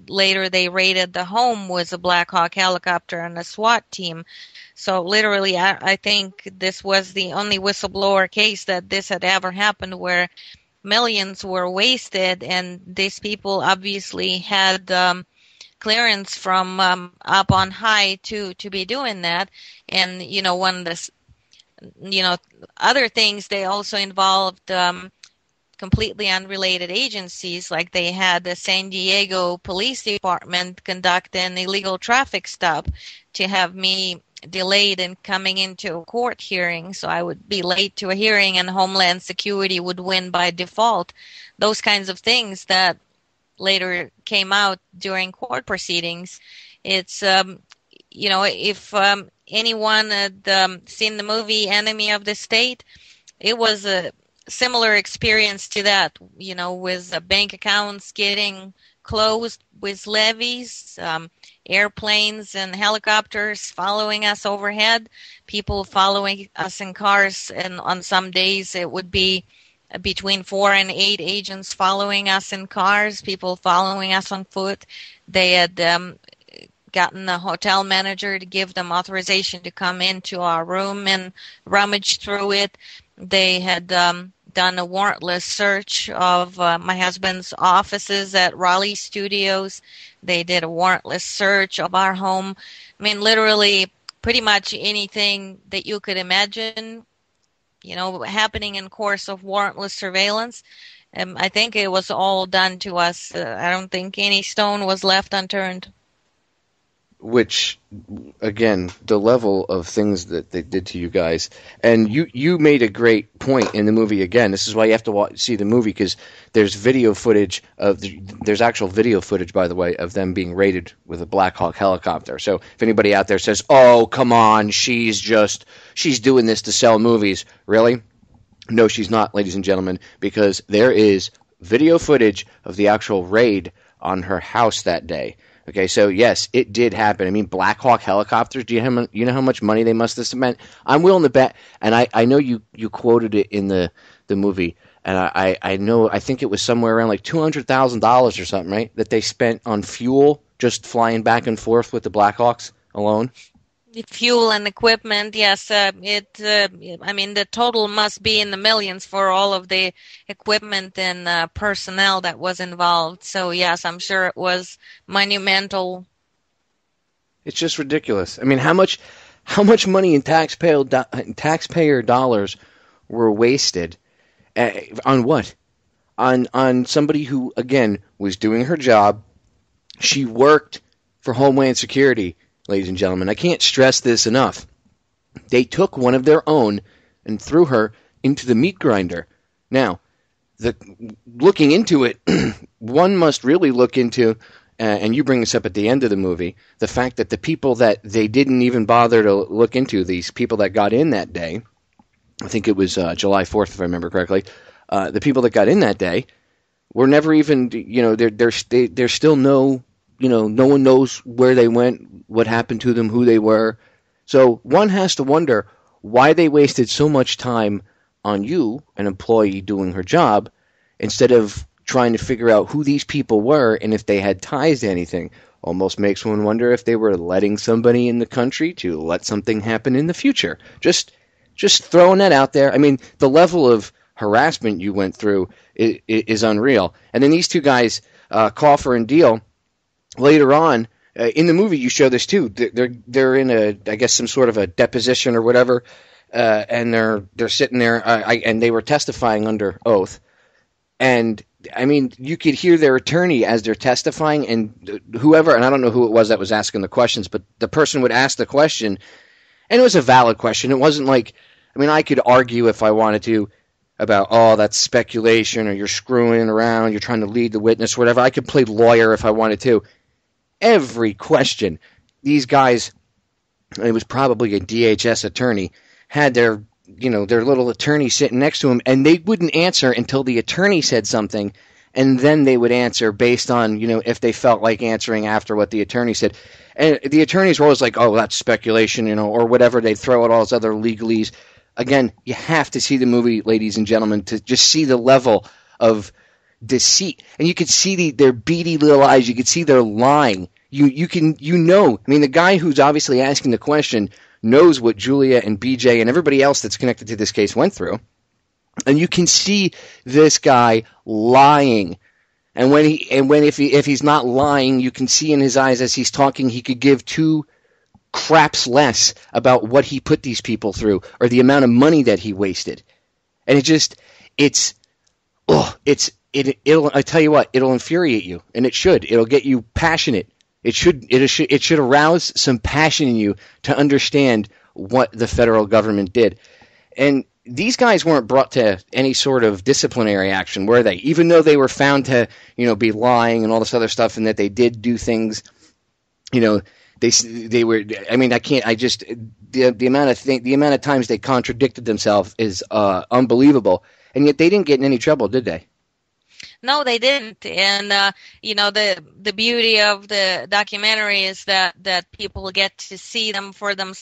later they raided the home with a Black Hawk helicopter and a SWAT team. So literally, I think this was the only whistleblower case that this had ever happened where millions were wasted, and these people obviously had clearance from up on high to be doing that. And, one of the, other things, they also involved completely unrelated agencies, like they had the San Diego Police Department conduct an illegal traffic stop to have me delayed in coming into a court hearing, so I would be late to a hearing and Homeland Security would win by default. Those kinds of things that later came out during court proceedings. It's, if anyone had seen the movie Enemy of the State, it was a similar experience to that, with bank accounts getting closed with levies, airplanes and helicopters following us overhead, people following us in cars, and on some days it would be between 4 and 8 agents following us in cars, people following us on foot. They had gotten the hotel manager to give them authorization to come into our room and rummage through it. They had done a warrantless search of my husband's offices at Raleigh Studios. They did a warrantless search of our home. I mean, literally pretty much anything that you could imagine, happening in course of warrantless surveillance. I think it was all done to us. I don't think any stone was left unturned. Which, again, the level of things that they did to you guys, and you made a great point in the movie. Again, this is why you have to see the movie, because there's there's actual video footage, by the way, of them being raided with a Black Hawk helicopter. So if anybody out there says, "Oh, come on, she's doing this to sell movies," really? No, she's not, ladies and gentlemen, because there is video footage of the actual raid on her house that day. Okay, so yes, it did happen. I mean, Black Hawk helicopters, do you know how much money they must have spent? I'm willing to bet, and I know you quoted it in the movie, and I think it was somewhere around like $200,000 or something, right, that they spent on fuel just flying back and forth with the Black Hawks alone? The fuel and equipment, yes. The total must be in the millions for all of the equipment and personnel that was involved. So, yes, I'm sure it was monumental. It's just ridiculous. I mean, how much money in taxpayer dollars were wasted on what? On somebody who, again, was doing her job. She worked for Homeland Security. Ladies and gentlemen, I can't stress this enough. They took one of their own and threw her into the meat grinder. Now, looking into it, one must really look into, and you bring this up at the end of the movie, the fact that the people that they didn't even bother to look into, these people that got in that day, I think it was July 4th, if I remember correctly, the people that got in that day were never even, there's still no... no one knows where they went, what happened to them, who they were. So one has to wonder why they wasted so much time on you, an employee doing her job, instead of trying to figure out who these people were and if they had ties to anything. Almost makes one wonder if they were letting somebody in the country to let something happen in the future. Just throwing that out there. I mean, the level of harassment you went through is unreal. And then these two guys, Coffer and Deal, later on, in the movie you show this too. They're in I guess some sort of a deposition or whatever, and they're sitting there, and they were testifying under oath. And I mean, you could hear their attorney as they're testifying, and whoever, and I don't know who it was that was asking the questions, but the person would ask the question, and it was a valid question. It wasn't like, I mean, I could argue if I wanted to about, oh, that's speculation, or you're screwing around, you're trying to lead the witness, whatever. I could play lawyer if I wanted to. Every question, these guys, it was probably a DHS attorney, had their little attorney sitting next to him, and they wouldn't answer until the attorney said something, and then they would answer based on, if they felt like answering after what the attorney said. And the attorneys were always like, oh, that's speculation, or whatever. They'd throw out all those other legalese. Again, you have to see the movie, ladies and gentlemen, to just see the level of deceit. And you could see their beady little eyes. You could see they're lying. I mean, the guy who's obviously asking the question knows what Julia and BJ and everybody else that's connected to this case went through. And you can see this guy lying. And if he's not lying, you can see in his eyes as he's talking, he could give two craps less about what he put these people through or the amount of money that he wasted. And I tell you what, it'll infuriate you, and it should. It'll get you passionate It should arouse some passion in you to understand what the federal government did. And these guys weren't brought to any sort of disciplinary action, were they? Even though they were found to, be lying and all this other stuff, and that they did do things, they were. I mean, the amount of times they contradicted themselves is unbelievable, and yet they didn't get in any trouble, did they? No, they didn't. And, the beauty of the documentary is that people get to see them for them,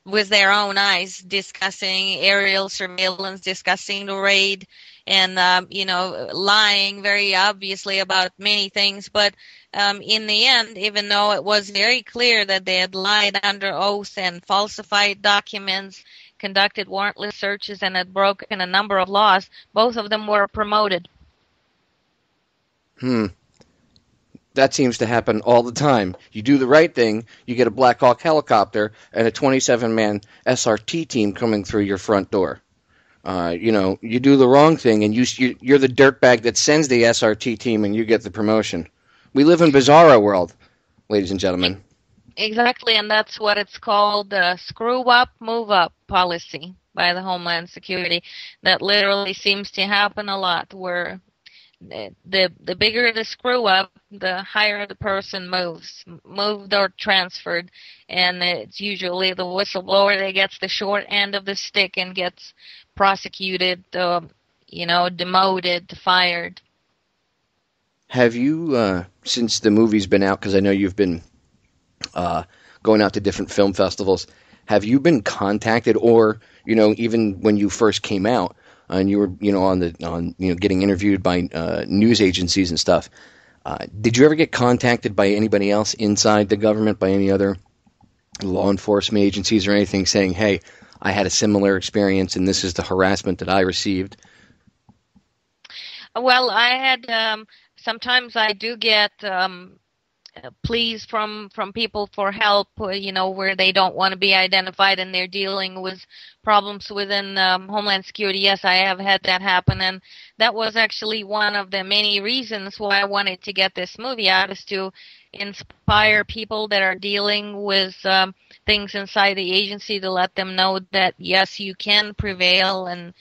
with their own eyes, discussing aerial surveillance, discussing the raid, and, lying very obviously about many things. But in the end, even though it was very clear that they had lied under oath and falsified documents, conducted warrantless searches, and had broken a number of laws, both of them were promoted. That seems to happen all the time. You do the right thing, you get a Black Hawk helicopter and a 27-man SRT team coming through your front door. You do the wrong thing, and you're the dirtbag that sends the SRT team, and you get the promotion. We live in bizarro world, ladies and gentlemen. Exactly, and that's what it's called, screw up, move up policy by the Homeland Security. That literally seems to happen a lot, where the bigger the screw up, the higher the person moved or transferred, and it's usually the whistleblower that gets the short end of the stick and gets prosecuted, demoted, fired. Have you, since the movie's been out, because I know you've been going out to different film festivals, have you been contacted, or even when you first came out, and you were, getting interviewed by news agencies and stuff, did you ever get contacted by anybody else inside the government, by any other law enforcement agencies or anything, saying, hey, I had a similar experience and this is the harassment that I received? Well, I had, sometimes I do get pleas from people for help, where they don't want to be identified and they're dealing with problems within Homeland Security. Yes, I have had that happen, and that was actually one of the many reasons why I wanted to get this movie out, is to inspire people that are dealing with things inside the agency, to let them know that, yes, you can prevail, and,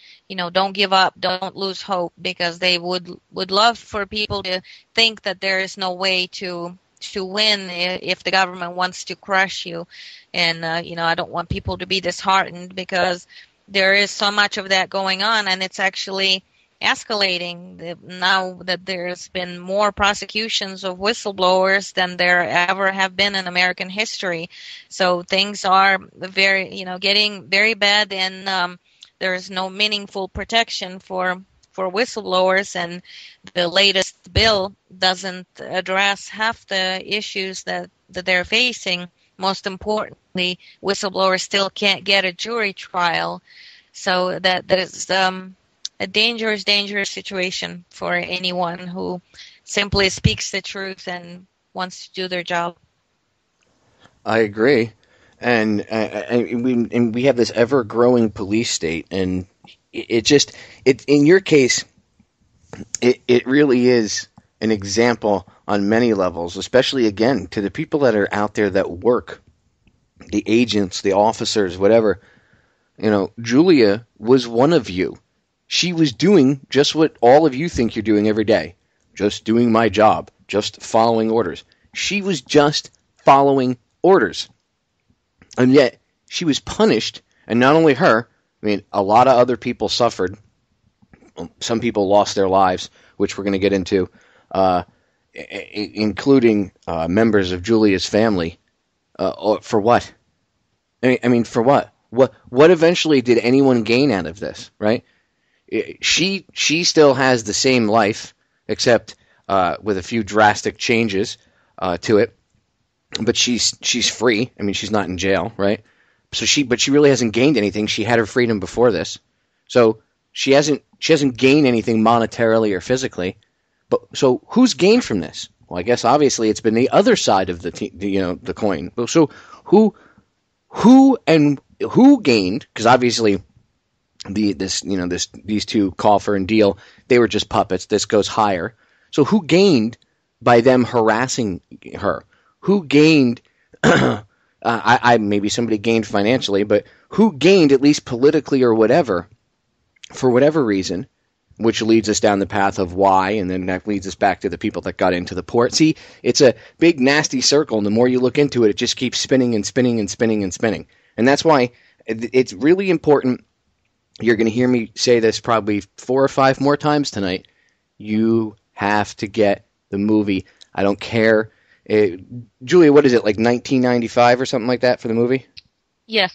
don't give up, don't lose hope, because they would love for people to think that there is no way to win if the government wants to crush you. And, I don't want people to be disheartened, because there is so much of that going on, and it's actually escalating now that there's been more prosecutions of whistleblowers than there ever have been in American history. So things are very, getting very bad, and there's no meaningful protection for whistleblowers, and the latest bill doesn't address half the issues that they're facing. Most importantly, whistleblowers still can't get a jury trial. So that is a dangerous situation for anyone who simply speaks the truth and wants to do their job. I agree. And we have this ever-growing police state, and it in your case, it really is an example on many levels, especially, again, to the people that are out there that work, the agents, the officers, whatever. Julia was one of you. She was doing just what all of you think you're doing every day, just doing my job, just following orders. She was just following orders. And yet, she was punished, and not only her, a lot of other people suffered. Some people lost their lives, which we're going to get into, including members of Julia's family. For what? For what? What eventually did anyone gain out of this, right? She still has the same life, except with a few drastic changes to it. But she's free. She's not in jail, right? But she really hasn't gained anything. She had her freedom before this, so she hasn't gained anything monetarily or physically. But so who's gained from this? Well, I guess obviously it's been the other side of the coin. So who gained? Because obviously these two, Coffer and Deal, they were just puppets. This goes higher. So who gained by them harassing her? who gained, I maybe somebody gained financially, but who gained at least politically or whatever, for whatever reason, which leads us down the path of why, and then that leads us back to the people that got into the port. See, it's a big, nasty circle, and the more you look into it, it just keeps spinning and spinning and spinning and spinning. And that's why it's really important. You're going to hear me say this probably 4 or 5 more times tonight. You have to get the movie. I don't care. Julia, what is it, like $19.95 or something like that for the movie? Yes.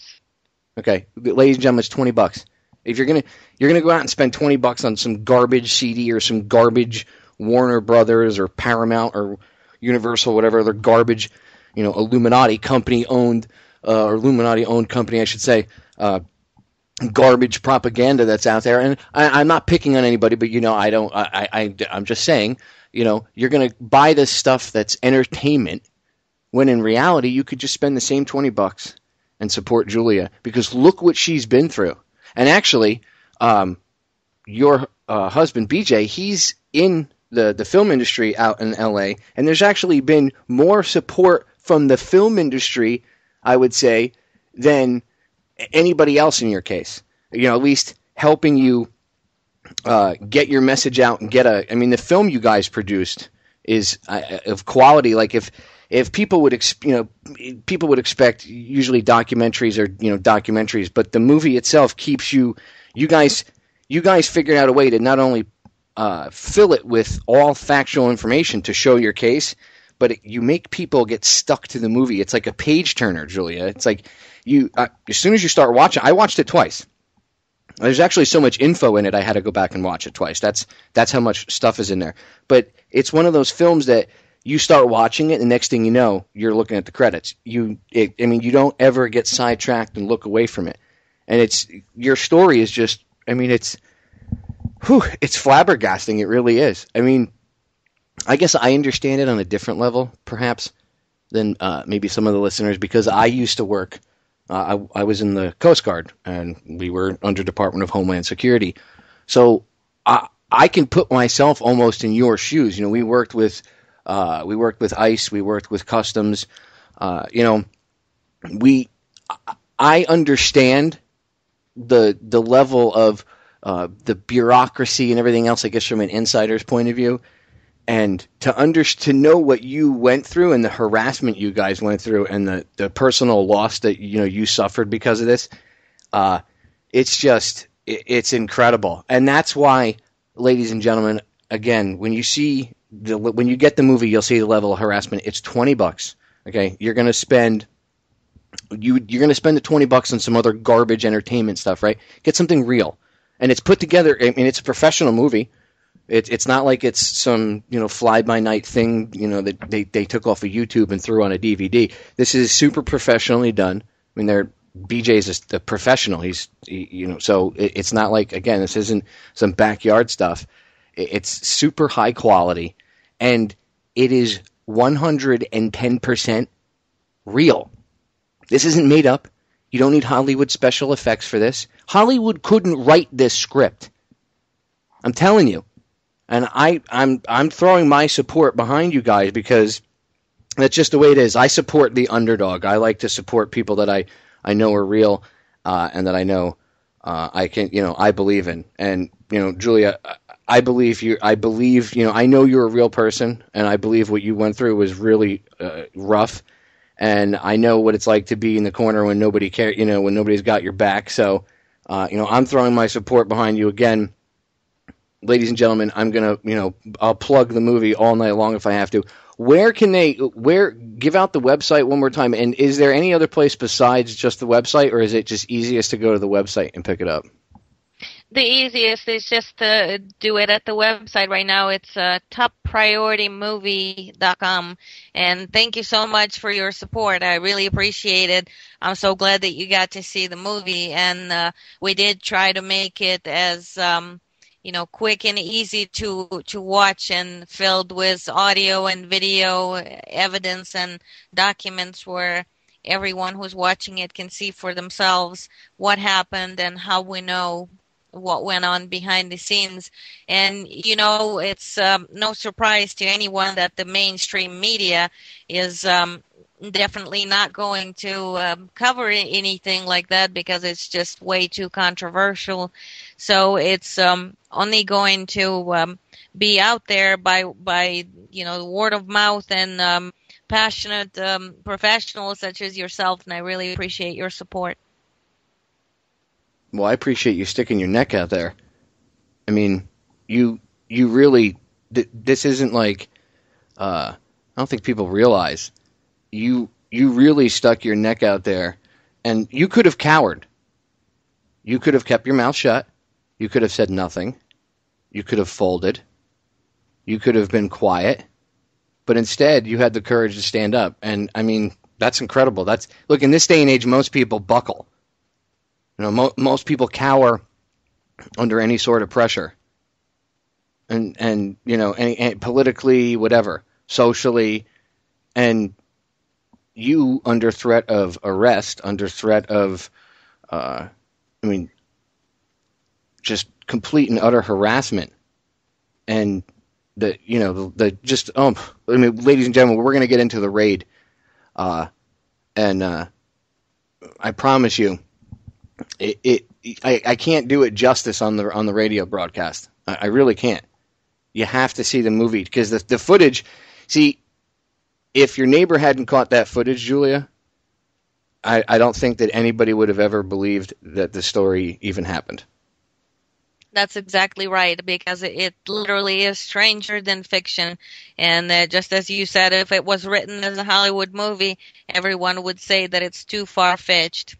Okay, ladies and gentlemen, it's $20. If you're gonna go out and spend $20 on some garbage CD or some garbage Warner Brothers or Paramount or Universal, whatever other garbage, Illuminati company owned or Illuminati owned company, I should say, garbage propaganda that's out there. And I'm not picking on anybody, but I'm just saying, you're gonna buy this stuff that's entertainment when in reality you could just spend the same $20 and support Julia, because look what she's been through. And actually, your husband, BJ, he's in the film industry out in LA, and there's actually been more support from the film industry, I would say, than anybody else in your case. At least helping you get your message out and the film you guys produced is of quality. Like if people would expect usually documentaries or documentaries, but the movie itself keeps you guys figured out a way to not only fill it with all factual information to show your case, but you make people get stuck to the movie. It's like a page turner, Julia. It's like as soon as you start watching, I watched it twice. There's actually so much info in it, I had to go back and watch it twice. That's how much stuff is in there. But it's one of those films that you start watching it, and the next thing you know, you're looking at the credits. You don't ever get sidetracked and look away from it. And your story is just, it's flabbergasting. It really is. I guess I understand it on a different level, perhaps, than maybe some of the listeners, because I used to work. I was in the Coast Guard, and we were under Department of Homeland Security. So I can put myself almost in your shoes. We worked with ICE, we worked with Customs. I understand the level of the bureaucracy and everything else, I guess, from an insider's point of view. And to know what you went through and the harassment you guys went through and the personal loss that you suffered because of this, it's incredible. And that's why, ladies and gentlemen, again, when you get the movie, you'll see the level of harassment. It's $20. Okay, you're gonna spend the $20 on some other garbage entertainment stuff, right? Get something real, and it's put together. It's a professional movie. It's not like it's some fly by night thing that they took off of YouTube and threw on a DVD. This is super professionally done. BJ's a professional. So it's not like, again, this isn't some backyard stuff. It's super high quality, and it is 110% real. This isn't made up. You don't need Hollywood special effects for this. Hollywood couldn't write this script. I'm telling you. And I'm throwing my support behind you guys, because that's just the way it is. I support the underdog. I like to support people that I know are real, and that I know I believe in. And Julia, I believe you. I believe I know you're a real person, and I believe what you went through was really rough. And I know what it's like to be in the corner when nobody cares. When nobody's got your back. So I'm throwing my support behind you again. Ladies and gentlemen, I'm gonna, I'll plug the movie all night long if I have to. Give out the website one more time, and is there any other place besides just the website, or is it just easiest to go to the website and pick it up? The easiest is just to do it at the website right now. It's topprioritymovie.com, and thank you so much for your support. I really appreciate it. I'm so glad that you got to see the movie, and we did try to make it as quick and easy to watch, and filled with audio and video evidence and documents where everyone who's watching it can see for themselves what happened and how we know what went on behind the scenes. And, it's no surprise to anyone that the mainstream media is definitely not going to cover anything like that because it's just way too controversial. So it's only going to be out there by word of mouth and passionate professionals such as yourself, and I really appreciate your support. Well, I appreciate you sticking your neck out there. I mean, you really, this isn't like, I don't think people realize, you really stuck your neck out there, and you could have cowered. You could have kept your mouth shut. You could have said nothing. You could have folded. You could have been quiet. But instead, you had the courage to stand up. And, I mean, that's incredible. Look, in this day and age, most people buckle. Most people cower under any sort of pressure, and any politically, whatever, socially, and you under threat of arrest, under threat of, just complete and utter harassment, and ladies and gentlemen, we're going to get into the raid, and I promise you. I can't do it justice on the radio broadcast. I really can't. You have to see the movie because the footage. See, if your neighbor hadn't caught that footage, Julia, I don't think that anybody would have ever believed that the story even happened. That's exactly right, because it literally is stranger than fiction. And just as you said, if it was written as a Hollywood movie, everyone would say that it's too far-fetched.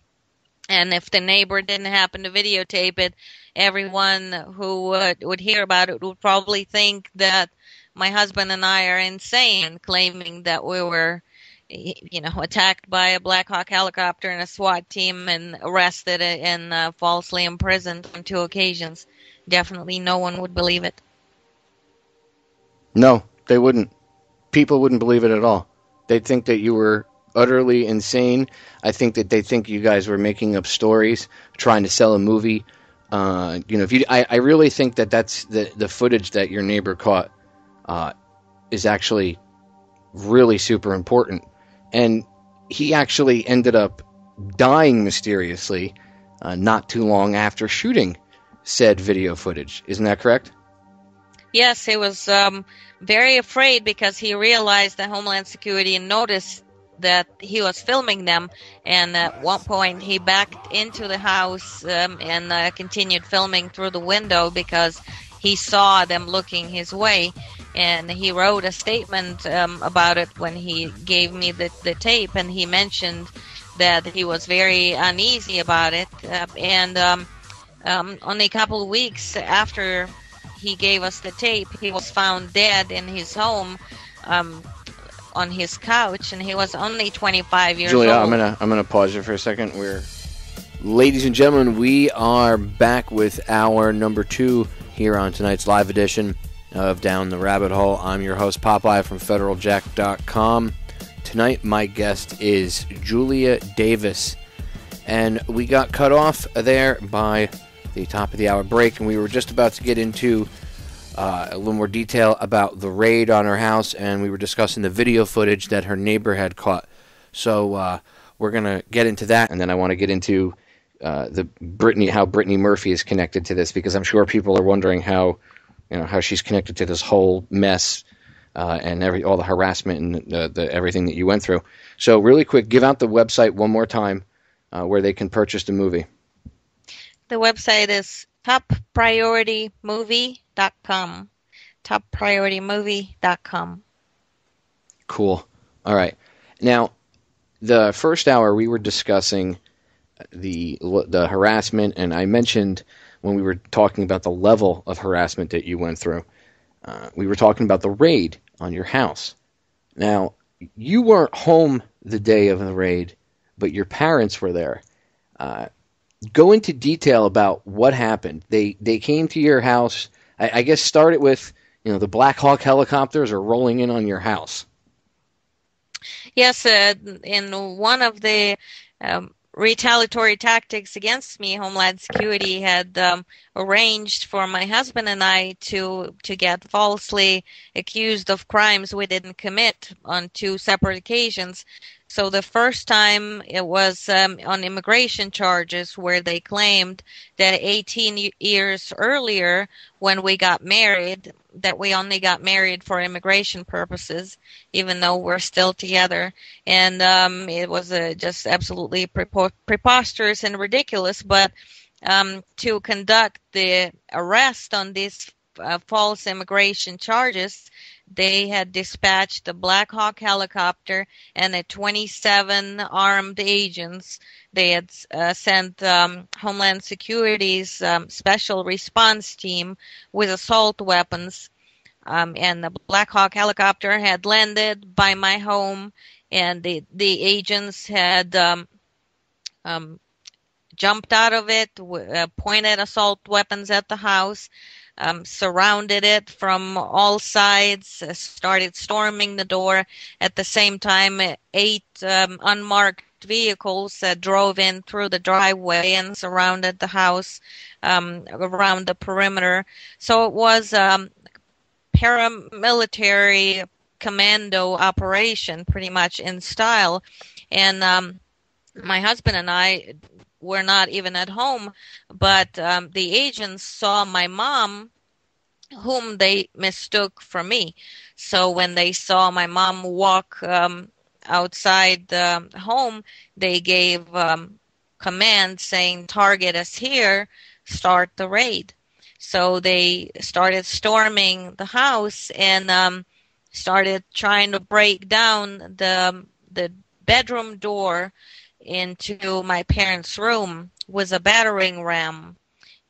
And if the neighbor didn't happen to videotape it, everyone who would hear about it would probably think that my husband and I are insane, claiming that we were, attacked by a Black Hawk helicopter and a SWAT team and arrested and falsely imprisoned on 2 occasions. Definitely no one would believe it. No, they wouldn't. People wouldn't believe it at all. They'd think that you were utterly insane. I think that they think you guys were making up stories, trying to sell a movie. I really think that that's the footage that your neighbor caught is actually really super important. And he actually ended up dying mysteriously not too long after shooting said video footage. Isn't that correct? Yes, he was very afraid because he realized that Homeland Security noticed that he was filming them, and at one point he backed into the house and continued filming through the window because he saw them looking his way. And he wrote a statement about it when he gave me the tape, and he mentioned that he was very uneasy about it. Only a couple of weeks after he gave us the tape, he was found dead in his home on his couch, and he was only 25 years old. Julia, I'm gonna pause you for a second. Ladies and gentlemen, we are back with hour number 2 here on tonight's live edition of Down the Rabbit Hole. I'm your host, Popeye from FederalJack.com. Tonight, my guest is Julia Davis, and we got cut off there by the top of the hour break, and we were just about to get into a little more detail about the raid on her house, and we were discussing the video footage that her neighbor had caught. So we're going to get into that, and then I want to get into how Brittany Murphy is connected to this, because I'm sure people are wondering how she's connected to this whole mess and all the harassment and everything that you went through. So really quick, give out the website one more time where they can purchase the movie. The website is topprioritymovie.com. Topprioritymovie.com. Cool. All right. Now, the first hour we were discussing the harassment, and I mentioned when we were talking about the level of harassment that you went through, we were talking about the raid on your house. Now, you weren't home the day of the raid, but your parents were there. Go into detail about what happened. They came to your house. I guess start it with, the Black Hawk helicopters are rolling in on your house. Yes, in one of the retaliatory tactics against me, Homeland Security had arranged for my husband and I to get falsely accused of crimes we didn't commit on 2 separate occasions. So the first time it was on immigration charges, where they claimed that 18 years earlier, when we got married, that we only got married for immigration purposes, even though we're still together. And it was just absolutely preposterous and ridiculous. But to conduct the arrest on these false immigration charges, they had dispatched a Black Hawk helicopter and 27 armed agents. They had sent Homeland Security's special response team with assault weapons. And the Black Hawk helicopter had landed by my home, and the agents had jumped out of it, pointed assault weapons at the house, surrounded it from all sides, started storming the door. At the same time, 8 unmarked vehicles drove in through the driveway and surrounded the house around the perimeter. So it was paramilitary commando operation, pretty much in style. And my husband and I were not even at home, but the agents saw my mom, whom they mistook for me. So when they saw my mom walk outside the home, they gave command saying, "Target us here, start the raid." So they started storming the house and started trying to break down the bedroom door into my parents' room with a battering ram.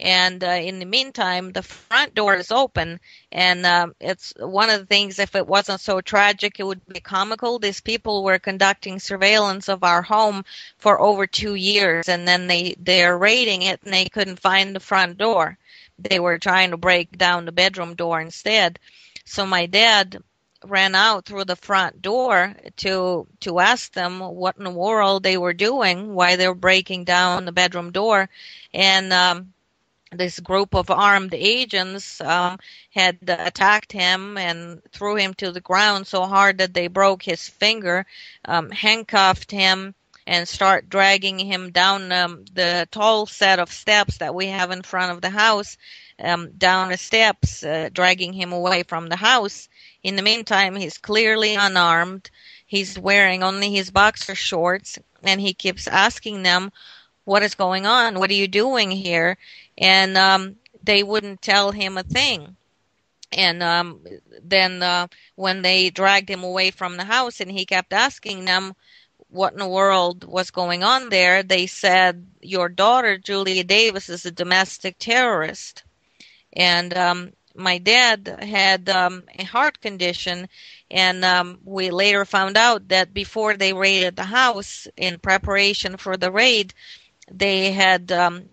And in the meantime, the front door is open, and it's one of the things, if it wasn't so tragic, it would be comical. These people were conducting surveillance of our home for over 2 years, and then they're raiding it, and they couldn't find the front door. They were trying to break down the bedroom door instead. So my dad ran out through the front door to ask them what in the world they were doing, why they were breaking down the bedroom door. And this group of armed agents had attacked him and threw him to the ground so hard that they broke his finger, handcuffed him, and start dragging him down the tall set of steps that we have in front of the house, down the steps, dragging him away from the house. In the meantime, he's clearly unarmed. He's wearing only his boxer shorts, and he keeps asking them, "What is going on? What are you doing here?" And they wouldn't tell him a thing. And then when they dragged him away from the house and he kept asking them what in the world was going on there, they said, "Your daughter, Julia Davis, is a domestic terrorist." And my dad had a heart condition, and we later found out that before they raided the house, in preparation for the raid, they had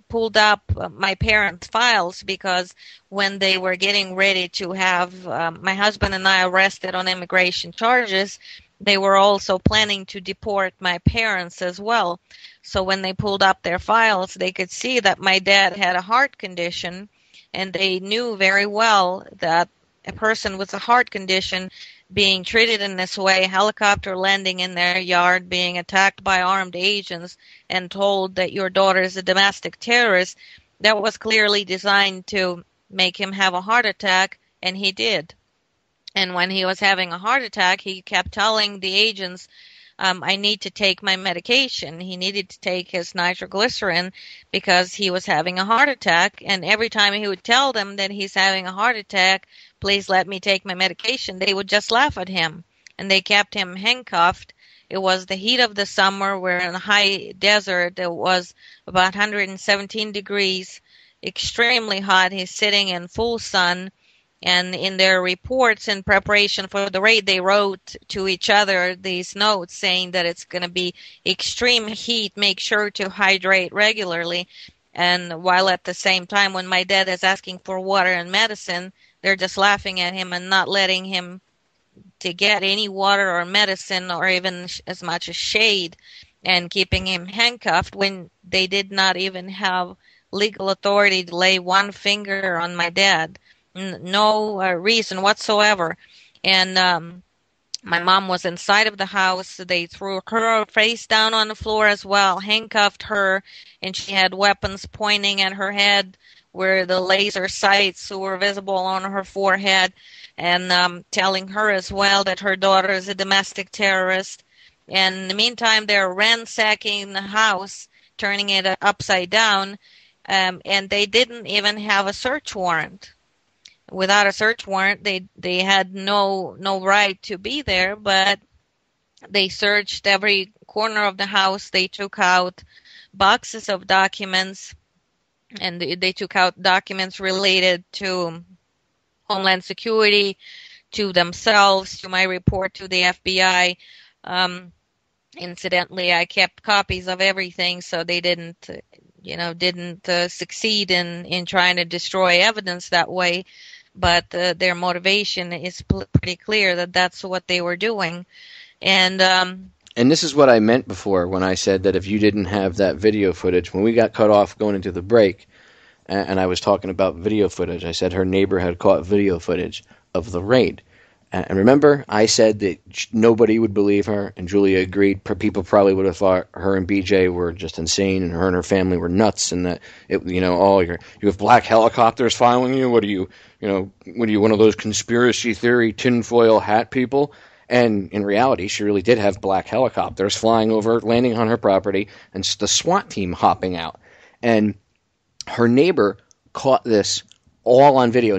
pulled up my parents' files, because when they were getting ready to have my husband and I arrested on immigration charges, they were also planning to deport my parents as well. So when they pulled up their files, they could see that my dad had a heart condition, and they knew very well that a person with a heart condition being treated in this way, helicopter landing in their yard, being attacked by armed agents, and told that your daughter is a domestic terrorist, that was clearly designed to make him have a heart attack, and he did. And when he was having a heart attack, he kept telling the agents, "I need to take my medication." He needed to take his nitroglycerin because he was having a heart attack. And every time he would tell them that he's having a heart attack, "Please let me take my medication," they would just laugh at him. And they kept him handcuffed. It was the heat of the summer. We're in a high desert. It was about 117 degrees, extremely hot. He's sitting in full sun. And in their reports in preparation for the raid, they wrote to each other these notes saying that it's going to be extreme heat, make sure to hydrate regularly. And while at the same time, when my dad is asking for water and medicine, they're just laughing at him and not letting him to get any water or medicine or even as much as shade. and keeping him handcuffed when they did not even have legal authority to lay one finger on my dad. No reason whatsoever. And my mom was inside of the house. They threw her face down on the floor as well, handcuffed her, and she had weapons pointing at her head where the laser sights were visible on her forehead, and telling her as well that her daughter is a domestic terrorist. And in the meantime, they're ransacking the house, turning it upside down, and they didn't even have a search warrant. Without a search warrant, they had no right to be there, but they searched every corner of the house. They took out boxes of documents, and they took out documents related to Homeland Security, to themselves, to my report to the FBI. Incidentally, I kept copies of everything, so they didn't succeed in trying to destroy evidence that way. But their motivation is pretty clear that that's what they were doing. And this is what I meant before when I said that if you didn't have that video footage, when we got cut off going into the break, and I was talking about video footage, I said her neighbor had caught video footage of the raid. And remember, I said that nobody would believe her, and Julia agreed. People probably would have thought her and BJ were just insane, and her and her family were nuts, and that you have black helicopters following you. What are you, one of those conspiracy theory tinfoil hat people? And in reality, she really did have black helicopters flying over, landing on her property, and the SWAT team hopping out. And her neighbor caught this all on video.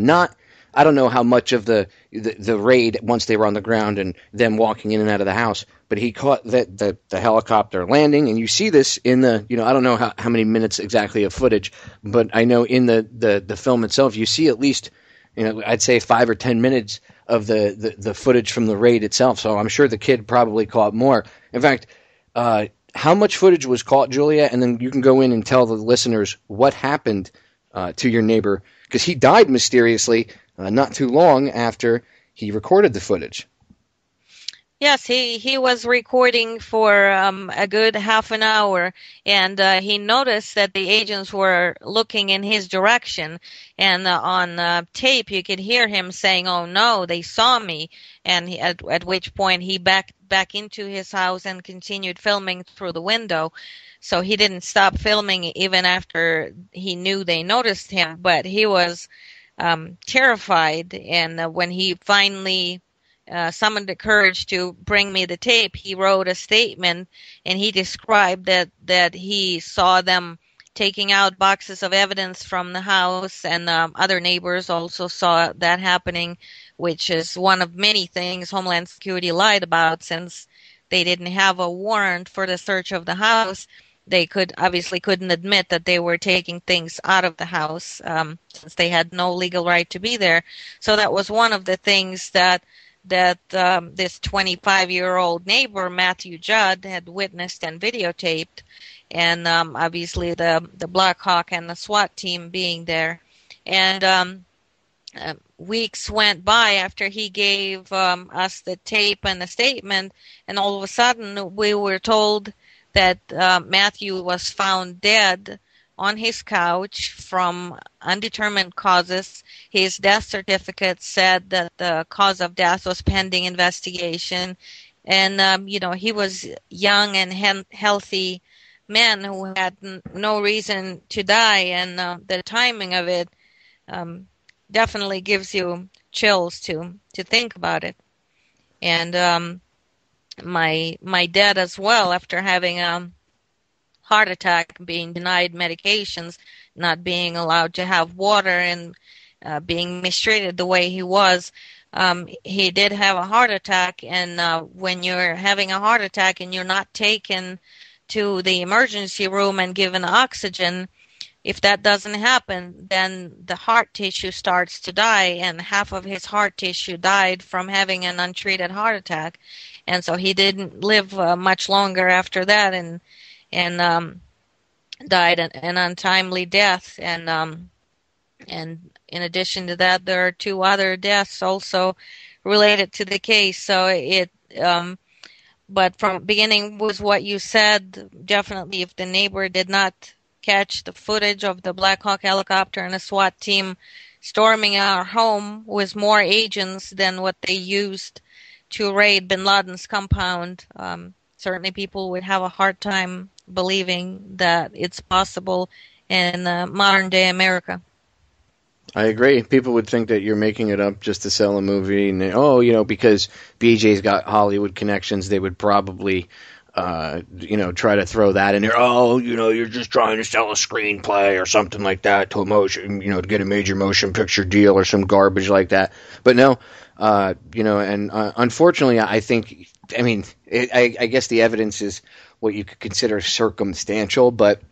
I don't know how much of the raid once they were on the ground and them walking in and out of the house, but he caught the helicopter landing, and you see this in the, I don't know how many minutes exactly of footage, but I know in the film itself you see at least, I'd say 5 or 10 minutes of the footage from the raid itself. So I'm sure the kid probably caught more. In fact, how much footage was caught, Julia? And then you can go in and tell the listeners what happened to your neighbor, because he died mysteriously not too long after he recorded the footage. Yes, he was recording for a good half an hour, and he noticed that the agents were looking in his direction. And on tape, you could hear him saying, "Oh no, they saw me!" And at which point he backed back into his house and continued filming through the window. So he didn't stop filming even after he knew they noticed him. But he was terrified, and when he finally summoned the courage to bring me the tape, he wrote a statement, and he described that he saw them taking out boxes of evidence from the house, and other neighbors also saw that happening, which is one of many things Homeland Security lied about. Since they didn't have a warrant for the search of the house, they couldn't admit that they were taking things out of the house, since they had no legal right to be there. So that was one of the things that this 25-year-old neighbor, Matthew Judd, had witnessed and videotaped, and obviously the Black Hawk and the SWAT team being there. And weeks went by after he gave us the tape and the statement, and all of a sudden we were told that Matthew was found dead on his couch from undetermined causes. His death certificate said that the cause of death was pending investigation. And, he was young and healthy man who had no reason to die. And the timing of it definitely gives you chills to think about it. And my dad as well, after having a heart attack, being denied medications, not being allowed to have water, and being mistreated the way he was, he did have a heart attack. And when you're having a heart attack and you're not taken to the emergency room and given oxygen, if that doesn't happen, then the heart tissue starts to die, and half of his heart tissue died from having an untreated heart attack. And so he didn't live much longer after that, and died an untimely death. And in addition to that, there are 2 other deaths also related to the case. So But from beginning with what you said, definitely if the neighbor did not catch the footage of the Black Hawk helicopter and a SWAT team storming our home with more agents than what they used to raid bin Laden's compound, certainly people would have a hard time believing that it's possible in modern day America. I agree. People would think that you're making it up just to sell a movie, and because BJ's got Hollywood connections, they would probably, try to throw that in there. Oh, you're just trying to sell a screenplay or something like that to to get a major motion picture deal or some garbage like that. But no, unfortunately, I think, I guess the evidence is what you could consider circumstantial, but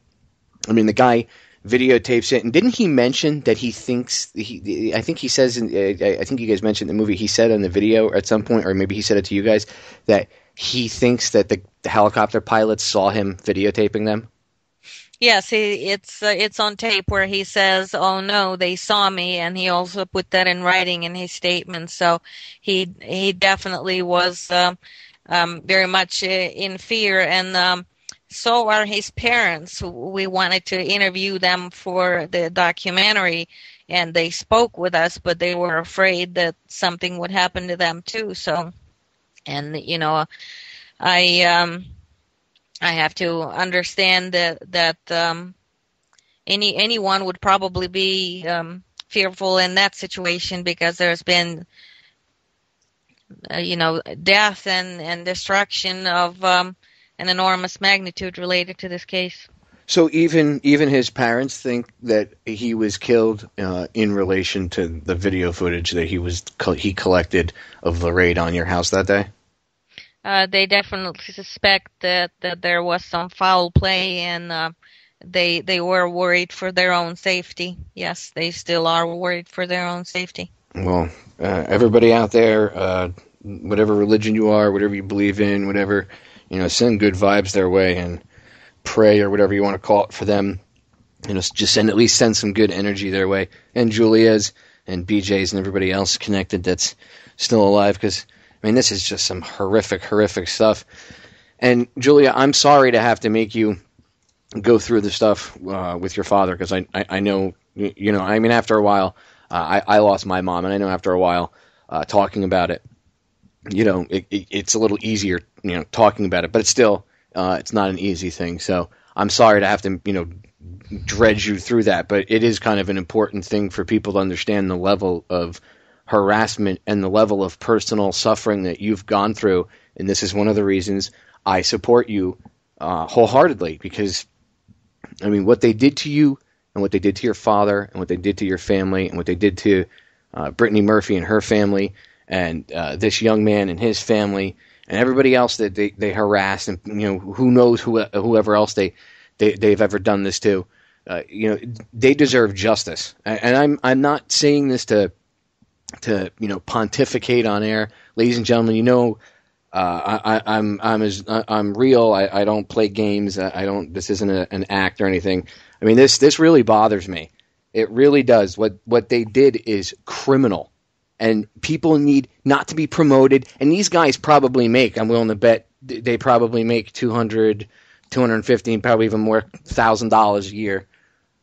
the guy videotapes it, and didn't he mention that he thinks I think he says I think you guys mentioned in the movie, he said on the video at some point, or maybe he said it to you guys, that he thinks that the helicopter pilots saw him videotaping them? Yes, it's on tape where he says, "Oh no, they saw me," and he also put that in writing in his statement. So he definitely was very much in fear, and so are his parents. We wanted to interview them for the documentary, and they spoke with us, but they were afraid that something would happen to them too. So, and I have to understand that anyone would probably be fearful in that situation, because there's been death and destruction of an enormous magnitude related to this case. So even his parents think that he was killed in relation to the video footage that he collected of the raid on your house that day? They definitely suspect that there was some foul play, and they were worried for their own safety. Yes, they still are worried for their own safety. Well, everybody out there, whatever religion you are, whatever you believe in, whatever, send good vibes their way and pray, or whatever you want to call it, for them. Just send some good energy their way. And Julia's and BJ's and everybody else connected that's still alive, because this is just some horrific, horrific stuff. And Julia, I'm sorry to have to make you go through the stuff with your father, because I know, after a while, I lost my mom, and I know after a while, talking about it, it's a little easier, talking about it, but it's still, it's not an easy thing. So I'm sorry to have to, dredge you through that, but it is kind of an important thing for people to understand the level of harassment and the level of personal suffering that you've gone through. And this is one of the reasons I support you wholeheartedly, because what they did to you, and what they did to your father, and what they did to your family, and what they did to Brittany Murphy and her family, and this young man and his family, and everybody else that they harassed, and who knows whoever else they've ever done this to, they deserve justice. And I'm not saying this to pontificate on air, ladies and gentlemen. I'm real. I don't play games. This isn't an act or anything. This really bothers me. It really does. What they did is criminal, and people need not to be promoted. And these guys probably make, I'm willing to bet, they probably make $200, $215, probably even more $1,000 a year.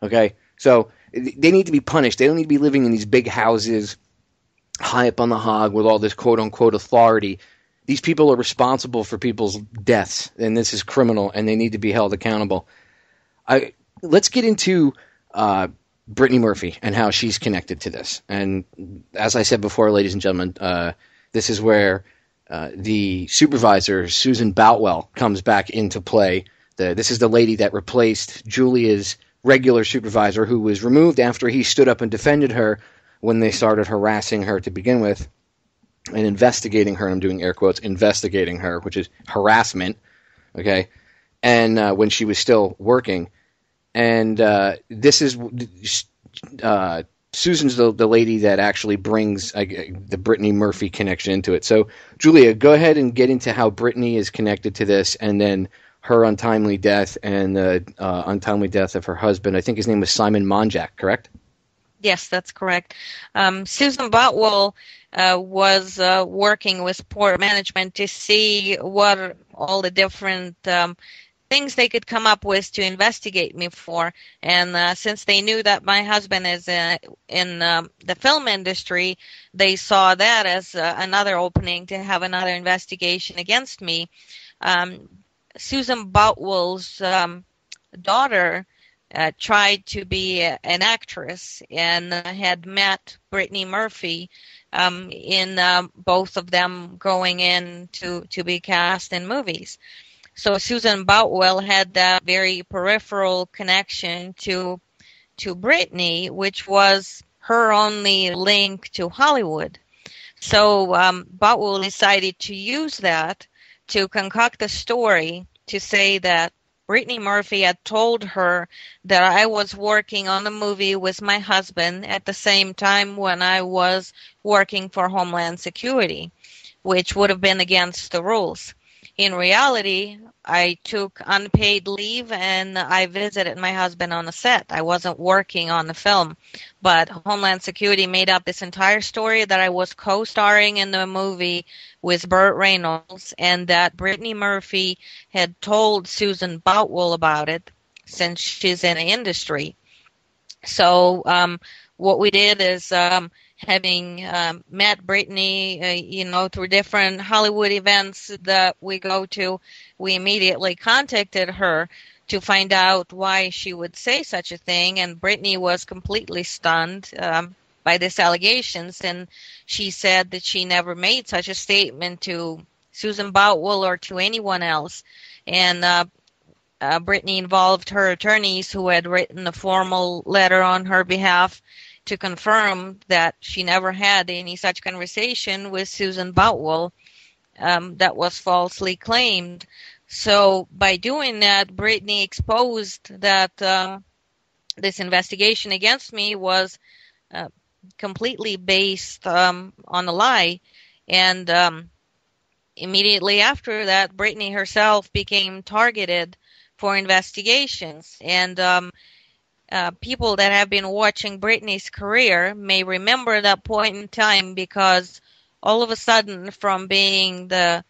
Okay, so they need to be punished. They don't need to be living in these big houses high up on the hog with all this quote-unquote authority. These people are responsible for people's deaths, and this is criminal, and they need to be held accountable. Let's get into Brittany Murphy and how she's connected to this. And as I said before, ladies and gentlemen, this is where the supervisor, Susan Boutwell, comes back into play. This is the lady that replaced Julia's regular supervisor, who was removed after he stood up and defended her when they started harassing her to begin with, and investigating her. And I'm doing air quotes, investigating her, which is harassment. Okay. And when she was still working. And this is Susan's the lady that actually brings the Brittany Murphy connection into it. So, Julia, go ahead and get into how Brittany is connected to this, and then her untimely death and the untimely death of her husband. I think his name was Simon Monjack, correct? Yes, that's correct. Susan Botwell was working with port management to see what are all the different things they could come up with to investigate me for. And since they knew that my husband is in the film industry, they saw that as another opening to have another investigation against me. Susan Boutwell's daughter tried to be an actress and had met Brittany Murphy in both of them going in to be cast in movies. So Susan Boutwell had that very peripheral connection to Brittany, which was her only link to Hollywood. So Boutwell decided to use that to concoct a story to say that Brittany Murphy had told her that I was working on a movie with my husband at the same time when I was working for Homeland Security, which would have been against the rules. In reality, I took unpaid leave and I visited my husband on the set. I wasn't working on the film, but Homeland Security made up this entire story that I was co-starring in the movie with Burt Reynolds and that Brittany Murphy had told Susan Boutwell about it since she's in the industry. So what we did is having met Brittany, through different Hollywood events that we go to, we immediately contacted her to find out why she would say such a thing. And Brittany was completely stunned by these allegations. And she said that she never made such a statement to Susan Boutwell or to anyone else. And Brittany involved her attorneys who had written a formal letter on her behalf to confirm that she never had any such conversation with Susan Boutwell that was falsely claimed. So by doing that, Brittany exposed that this investigation against me was completely based on a lie. And immediately after that, Brittany herself became targeted for investigations. And people that have been watching Brittany's career may remember that point in time, because all of a sudden, from being the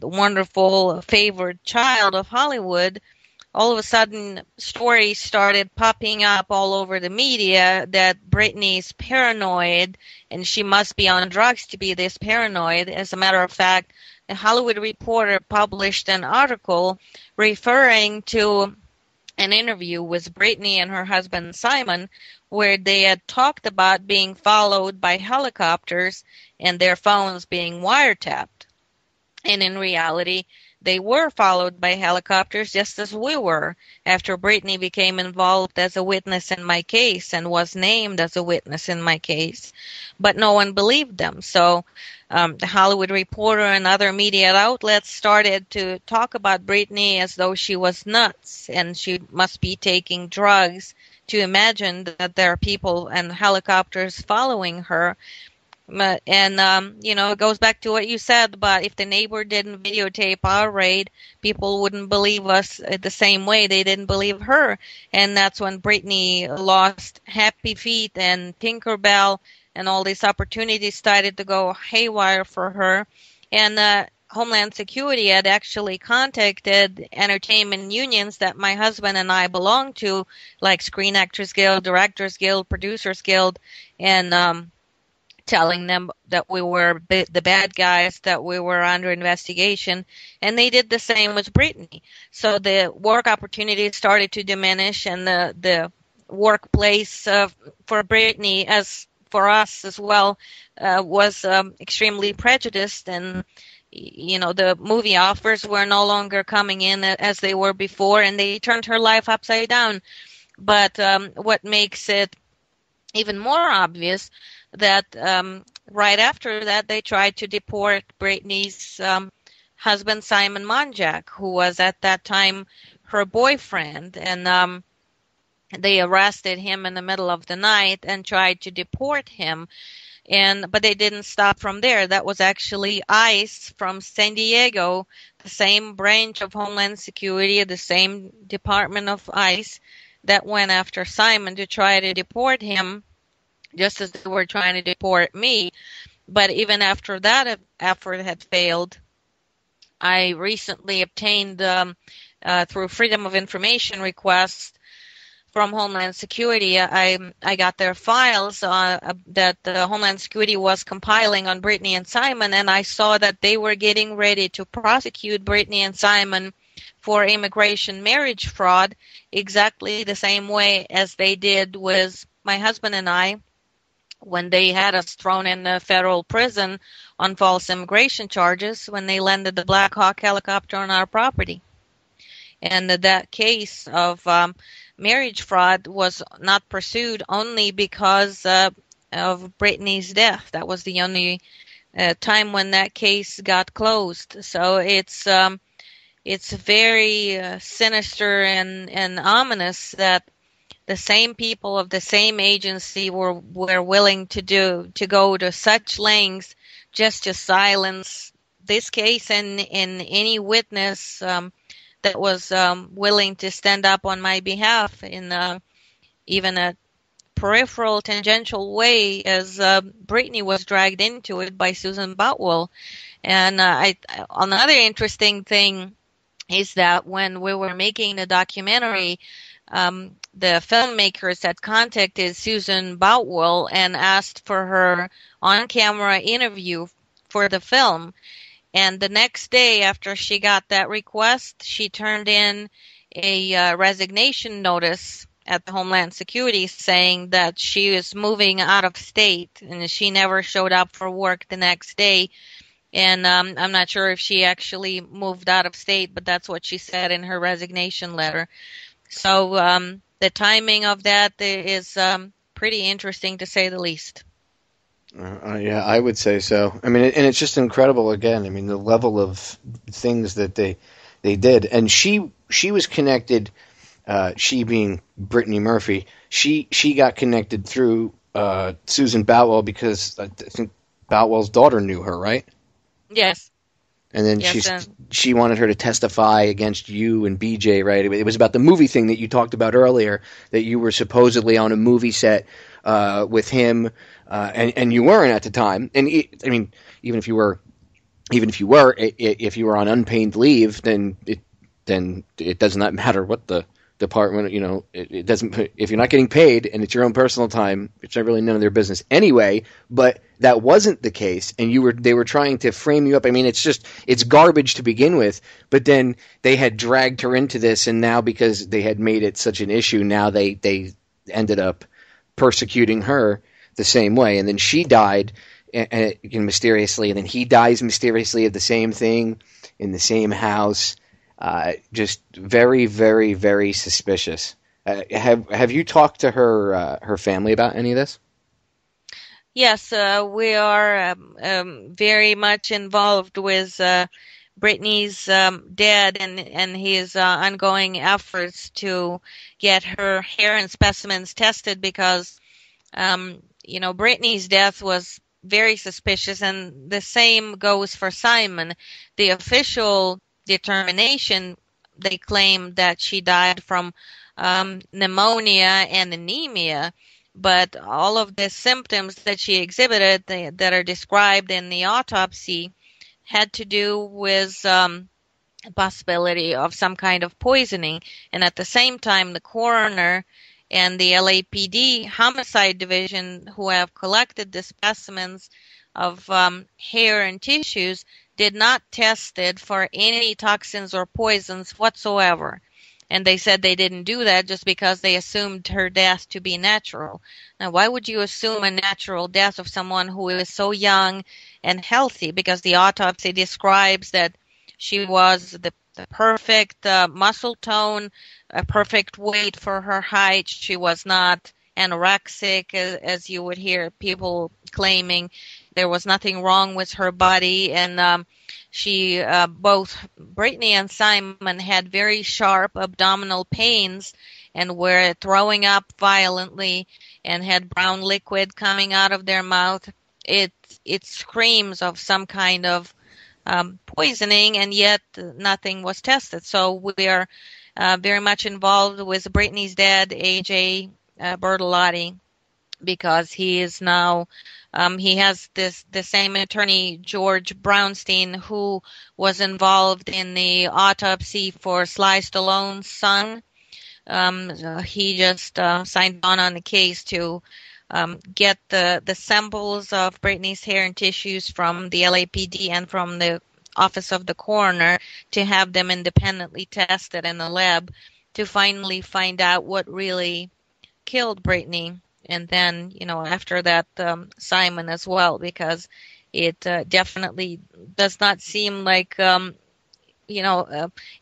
wonderful favored child of Hollywood, all of a sudden stories started popping up all over the media that Brittany's paranoid and she must be on drugs to be this paranoid. As a matter of fact, a Hollywood Reporter published an article referring to an interview with Brittany and her husband Simon, where they had talked about being followed by helicopters and their phones being wiretapped. And in reality, they were followed by helicopters just as we were, after Brittany became involved as a witness in my case and was named as a witness in my case. But no one believed them. So the Hollywood Reporter and other media outlets started to talk about Brittany as though she was nuts and she must be taking drugs to imagine that there are people and helicopters following her. And, it goes back to what you said, but if the neighbor didn't videotape our raid, people wouldn't believe us the same way they didn't believe her. And that's when Brittany lost Happy Feet and Tinkerbell, and all these opportunities started to go haywire for her. And Homeland Security had actually contacted entertainment unions that my husband and I belong to, like Screen Actors Guild, Directors Guild, Producers Guild, and telling them that we were the bad guys, that we were under investigation, and they did the same with Brittany. So the work opportunities started to diminish, and the workplace for Brittany, as for us as well, was extremely prejudiced, and the movie offers were no longer coming in as they were before, and they turned her life upside down. But what makes it even more obvious that right after that, they tried to deport Brittany's husband, Simon Monjack, who was at that time her boyfriend. And they arrested him in the middle of the night and tried to deport him. But they didn't stop from there. That was actually ICE from San Diego, the same branch of Homeland Security, the same Department of ICE. that went after Simon to try to deport him, just as they were trying to deport me. But even after that effort had failed, I recently obtained, through Freedom of Information requests from Homeland Security, I got their files that the Homeland Security was compiling on Brittany and Simon, and I saw that they were getting ready to prosecute Brittany and Simon for immigration marriage fraud exactly the same way as they did with my husband and I when they had us thrown in a federal prison on false immigration charges when they landed the Black Hawk helicopter on our property. And that case of marriage fraud was not pursued only because of Brittany's death. That was the only time when that case got closed. So it's very sinister and ominous that the same people of the same agency were willing to go to such lengths just to silence this case and any witness that was willing to stand up on my behalf in even a peripheral, tangential way, as Brittany was dragged into it by Susan Boutwell. And another interesting thing is that when we were making the documentary, the filmmakers had contacted Susan Boutwell and asked for her on-camera interview for the film. And the next day after she got that request, she turned in a resignation notice at the Homeland Security saying that she was moving out of state and she never showed up for work the next day. And I'm not sure if she actually moved out of state, but that's what she said in her resignation letter. So the timing of that is pretty interesting, to say the least. Yeah, I would say so. I mean, and it's just incredible. Again, I mean, the level of things that they did, and she was connected. She being Brittany Murphy, she got connected through Susan Boutwell because I think Boutwell's daughter knew her, right? Yes. And then she wanted her to testify against you and BJ, right? It was about the movie thing that you talked about earlier, that you were supposedly on a movie set with him, and you weren't at the time. And I mean, even if you were on unpaid leave, then it does not matter what the department, it doesn't. If you're not getting paid and it's your own personal time, it's not really none of their business anyway. But that wasn't the case, and they were trying to frame you up. I mean, it's garbage to begin with. But then they had dragged her into this, and now because they had made it such an issue, now they ended up persecuting her the same way. And then she died mysteriously, and then he dies mysteriously of the same thing in the same house. Just very, very, very suspicious. Have you talked to her family about any of this? Yes, we are very much involved with Brittany's dad and his ongoing efforts to get her hair and specimens tested because, Brittany's death was very suspicious, and the same goes for Simon. The official determination, they claim that she died from pneumonia and anemia, but all of the symptoms that she exhibited that are described in the autopsy had to do with a possibility of some kind of poisoning. And at the same time, the coroner and the LAPD homicide division, who have collected the specimens of hair and tissues, did not test it for any toxins or poisons whatsoever. And they said they didn't do that just because they assumed her death to be natural. Now, why would you assume a natural death of someone who is so young and healthy? Because the autopsy describes that she was the perfect muscle tone, a perfect weight for her height. She was not anorexic, as you would hear people claiming. There was nothing wrong with her body, and she, both Brittany and Simon, had very sharp abdominal pains and were throwing up violently and had brown liquid coming out of their mouth. It screams of some kind of poisoning, and yet nothing was tested. So we are very much involved with Britney's dad, A.J. Bertolotti, because he is now he has the same attorney, George Brownstein, who was involved in the autopsy for Sly Stallone's son. He just signed on the case to get the samples of Britney's hair and tissues from the LAPD and from the Office of the Coroner to have them independently tested in the lab to finally find out what really killed Britney. And then, after that, Simon as well, because it definitely does not seem like,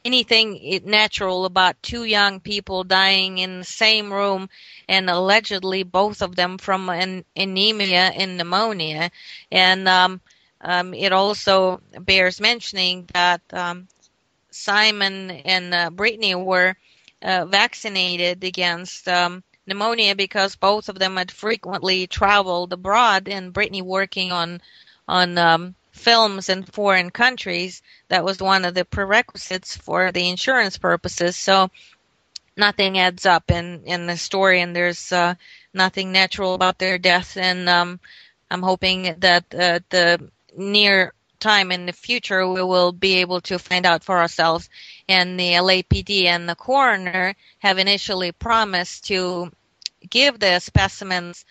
anything natural about two young people dying in the same room, and allegedly both of them from an anemia and pneumonia. And it also bears mentioning that Simon and Britney were vaccinated against pneumonia because both of them had frequently traveled abroad, and Britney working on films in foreign countries. That was one of the prerequisites for the insurance purposes. So nothing adds up in the story, and there's nothing natural about their death. And I'm hoping that the near time in the future we will be able to find out for ourselves. And the LAPD and the coroner have initially promised to give the specimens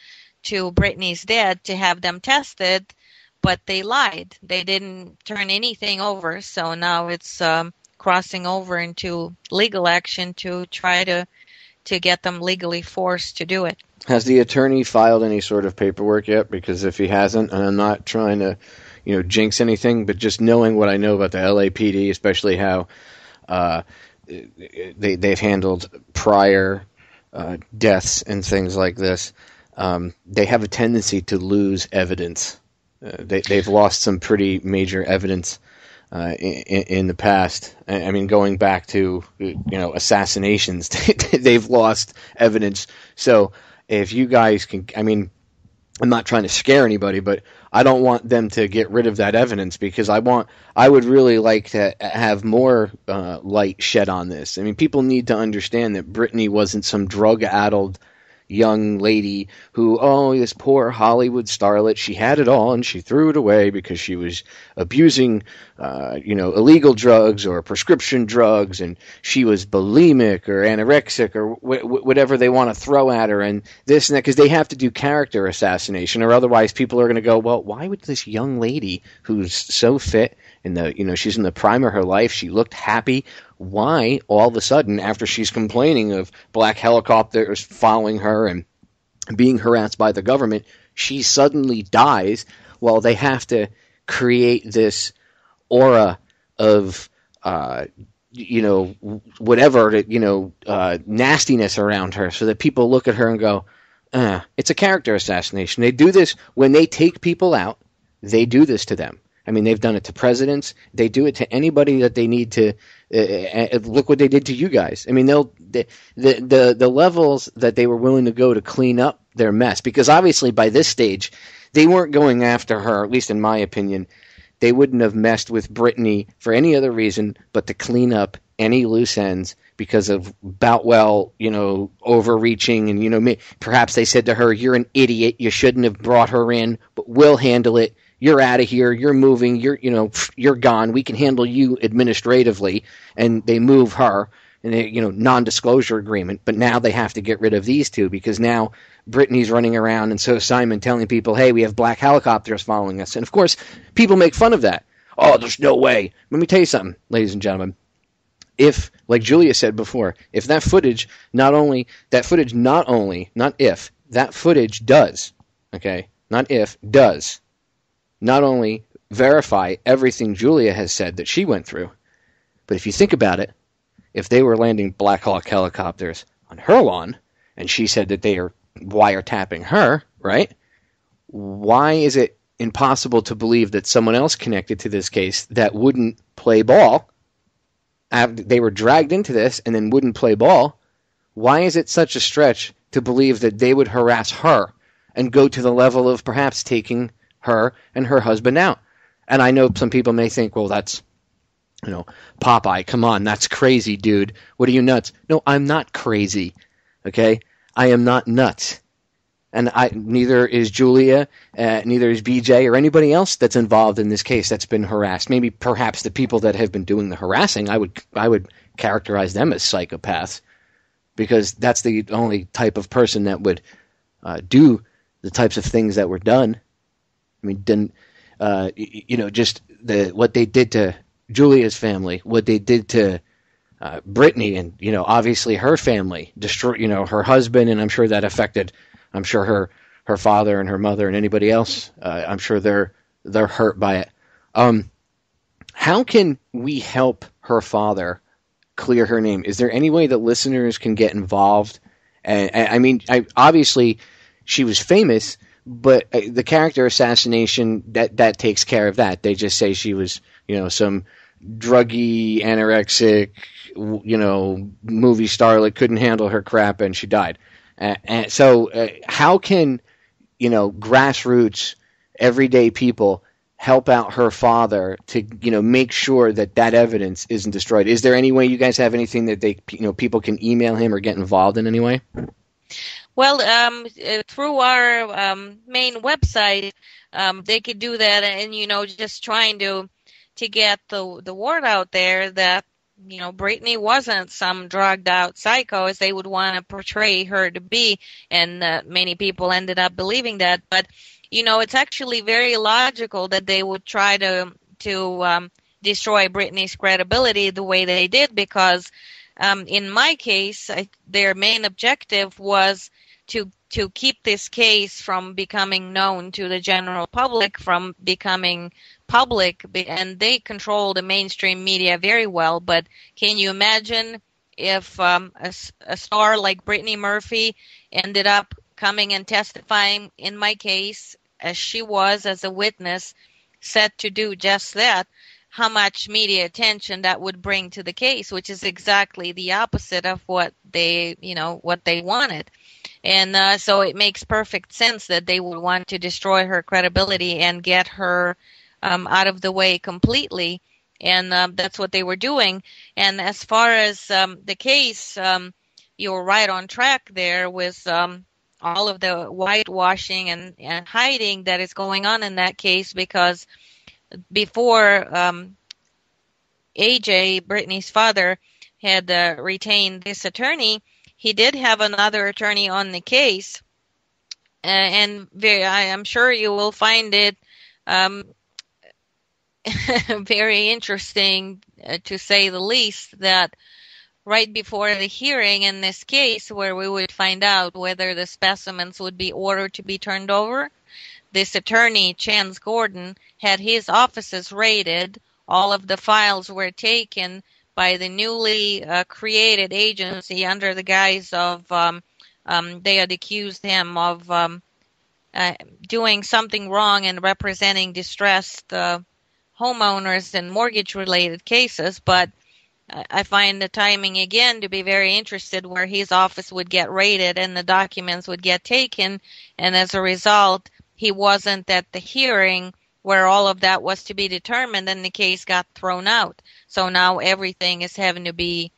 to Britney's dad to have them tested, but they lied. They didn't turn anything over, so now it's crossing over into legal action to try to get them legally forced to do it. Has the attorney filed any sort of paperwork yet? Because if he hasn't, and I'm not trying to, jinx anything, but just knowing what I know about the LAPD, especially how they've handled prior deaths and things like this, they have a tendency to lose evidence. They've lost some pretty major evidence in the past. I mean, going back to assassinations, they've lost evidence. So if you guys can, I'm not trying to scare anybody, but I don't want them to get rid of that evidence, because I would really like to have more light shed on this. I mean, people need to understand that Britney wasn't some drug-addled young lady who, this poor Hollywood starlet, she had it all and she threw it away because she was abusing, illegal drugs or prescription drugs, and she was bulimic or anorexic or whatever they want to throw at her, and this and that, because they have to do character assassination, or otherwise people are going to go, well, why would this young lady who's so fit, she's in the prime of her life, she looked happy, why all of a sudden, after she's complaining of black helicopters following her and being harassed by the government, she suddenly dies? Well, they have to create this aura of, nastiness around her, so that people look at her and go, it's a character assassination. They do this when they take people out. They do this to them. I mean, they've done it to presidents. They do it to anybody that they need to. Look what they did to you guys. I mean, the levels that they were willing to go to clean up their mess, because obviously by this stage, they weren't going after her, at least in my opinion. They wouldn't have messed with Britney for any other reason but to clean up any loose ends because of Boutwell, overreaching. And, perhaps they said to her, you're an idiot. You shouldn't have brought her in, but we'll handle it. You're out of here. You're moving. You're gone. We can handle you administratively. And they move her in a, non-disclosure agreement. But now they have to get rid of these two, because now Britney's running around, and so Simon telling people, hey, we have black helicopters following us. And of course, people make fun of that. Oh, there's no way. Let me tell you something, ladies and gentlemen. If, like Julia said before, if that footage not only verify everything Julia has said that she went through, but if you think about it, if they were landing Black Hawk helicopters on her lawn, and she said that they are wiretapping her, right? Why is it impossible to believe that someone else connected to this case that wouldn't play ball? They were dragged into this and then wouldn't play ball. Why is it such a stretch to believe that they would harass her and go to the level of perhaps taking her and her husband out? And I know some people may think, well, that's Popeye, come on, that's crazy, dude. What are you, nuts? No, I'm not crazy. Okay, I am not nuts. And neither is Julia, neither is BJ, or anybody else that's involved in this case that's been harassed. Maybe perhaps the people that have been doing the harassing, I would characterize them as psychopaths, because that's the only type of person that would do the types of things that were done. I mean, just what they did to Julia's family, what they did to Brittany, and obviously her family, destroy her husband, and I'm sure that affected. I'm sure her father and her mother and anybody else. I'm sure they're hurt by it. How can we help her father clear her name? Is there any way that listeners can get involved? And obviously she was famous, but the character assassination that takes care of that. They just say she was some druggy, anorexic, movie star that couldn't handle her crap and she died. And so how can, grassroots, everyday people help out her father to, make sure that evidence isn't destroyed? Is there any way you guys have anything that people can email him or get involved in any way? Well, through our main website, they could do that, and, just trying to get the word out there that, Brittany wasn't some drugged out psycho as they would want to portray her to be, and many people ended up believing that. But, it's actually very logical that they would try to destroy Brittany's credibility the way they did, because in my case, their main objective was to keep this case from becoming known to the general public, from becoming public, and they control the mainstream media very well. But can you imagine if a star like Brittany Murphy ended up coming and testifying in my case, as she was as a witness, set to do just that? How much media attention that would bring to the case, which is exactly the opposite of what they wanted. And so it makes perfect sense that they would want to destroy her credibility and get her out of the way completely. And that's what they were doing. And as far as the case, you're right on track there with all of the whitewashing and hiding that is going on in that case, because before AJ, Brittany's father, had retained this attorney, he did have another attorney on the case, and I'm sure you will find it very interesting, to say the least, that right before the hearing in this case, where we would find out whether the specimens would be ordered to be turned over, this attorney, Chance Gordon, had his offices raided. All of the files were taken by the newly created agency under the guise of they had accused him of doing something wrong and representing distressed homeowners in mortgage-related cases. But I find the timing again to be very interesting, where his office would get raided and the documents would get taken, and as a result, he wasn't at the hearing where all of that was to be determined, and the case got thrown out. So now everything is having to be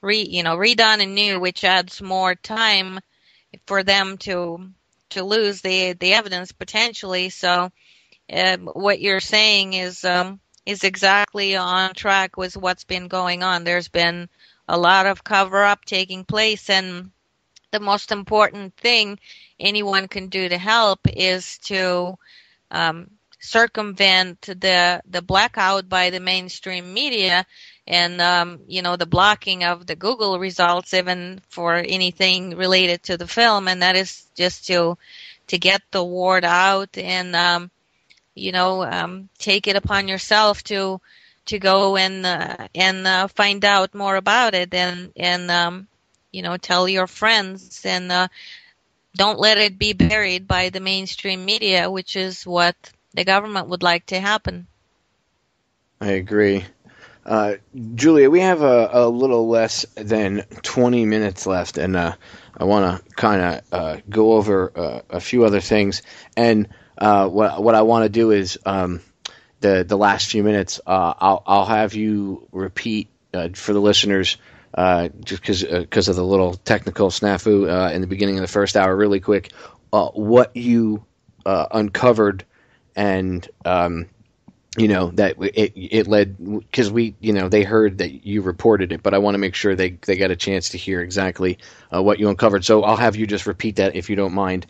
redone anew, which adds more time for them to lose the evidence potentially. So what you're saying is exactly on track with what's been going on. There's been a lot of cover-up taking place, and the most important thing anyone can do to help is to circumvent the blackout by the mainstream media, and the blocking of the Google results, even for anything related to the film, and that is just to get the word out and take it upon yourself to go and find out more about it, and tell your friends, and don't let it be buried by the mainstream media, which is what the government would like to happen. I agree. Julia, we have a little less than 20 minutes left, and I want to kind of go over a few other things. And what I want to do is, the last few minutes, I'll have you repeat for the listeners, just because of the little technical snafu in the beginning of the first hour, really quick, what you uncovered, and that it led, because they heard that you reported it, but I want to make sure they got a chance to hear exactly what you uncovered. So I'll have you just repeat that, if you don't mind,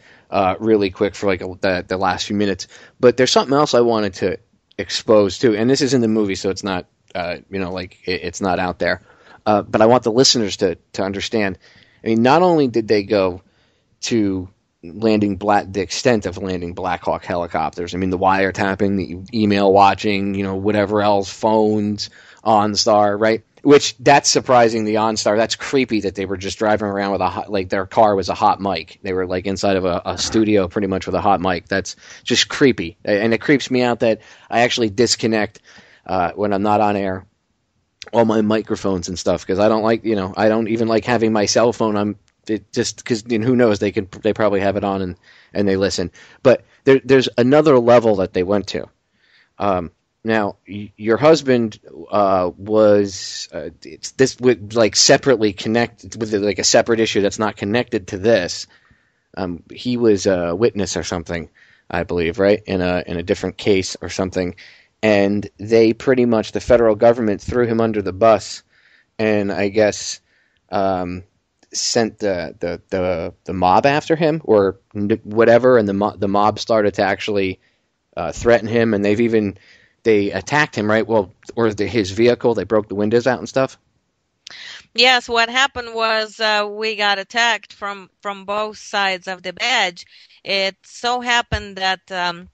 really quick for like the last few minutes. But there's something else I wanted to expose too, and this is in the movie, so it's not it's not out there. But I want the listeners to understand. I mean, not only did they go to the extent of landing Black Hawk helicopters. I mean, the wiretapping, the email watching, whatever else, phones, OnStar, right? Which, that's surprising, the OnStar. That's creepy that they were just driving around with their car was a hot mic. They were like inside of a studio pretty much with a hot mic. That's just creepy. And it creeps me out that I actually disconnect when I'm not on air all my microphones and stuff, because I don't like, I don't even like having my cell phone. Just because who knows, they probably have it on and they listen. But there's another level that they went to. Now your husband was this would like separately connected with like a separate issue that's not connected to this. He was a witness or something, I believe, right, in a different case or something, and they pretty much, the federal government threw him under the bus, and I guess sent the mob after him or whatever, and the mob started to actually threaten him, and they attacked him, right? Well, or his vehicle, they broke the windows out and stuff. Yes, what happened was we got attacked from both sides of the badge. It so happened that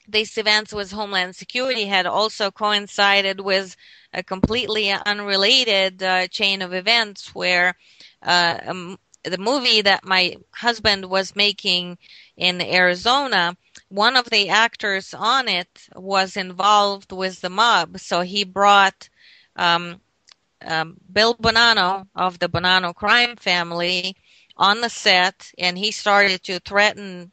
these events with Homeland Security had also coincided with a completely unrelated chain of events where the movie that my husband was making in Arizona, one of the actors on it was involved with the mob. So he brought Bill Bonanno of the Bonanno crime family on the set, and he started to threaten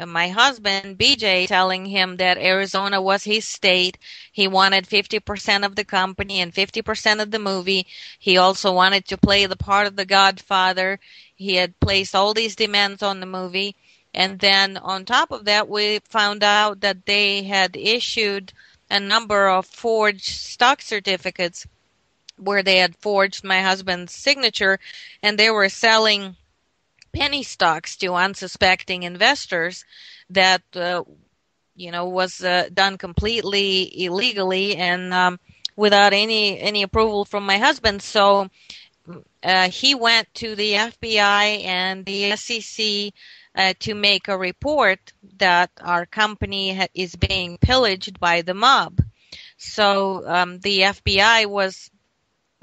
my husband, BJ, telling him that Arizona was his state. He wanted 50% of the company and 50% of the movie. He also wanted to play the part of the Godfather. He had placed all these demands on the movie. And then on top of that, we found out that they had issued a number of forged stock certificates where they had forged my husband's signature, and they were selling penny stocks to unsuspecting investors that was done completely illegally and without any approval from my husband. So he went to the FBI and the SEC to make a report that our company is being pillaged by the mob. So the FBI was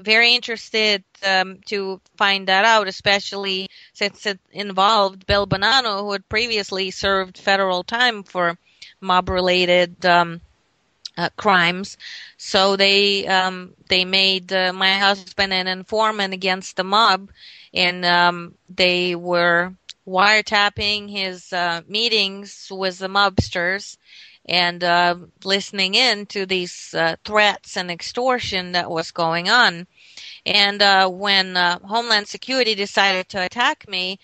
very interested to find that out, especially since it involved Bill Bonanno, who had previously served federal time for mob-related crimes. So they made my husband an informant against the mob, and they were wiretapping his meetings with the mobsters and listening in to these threats and extortion that was going on. And when Homeland Security decided to attack me,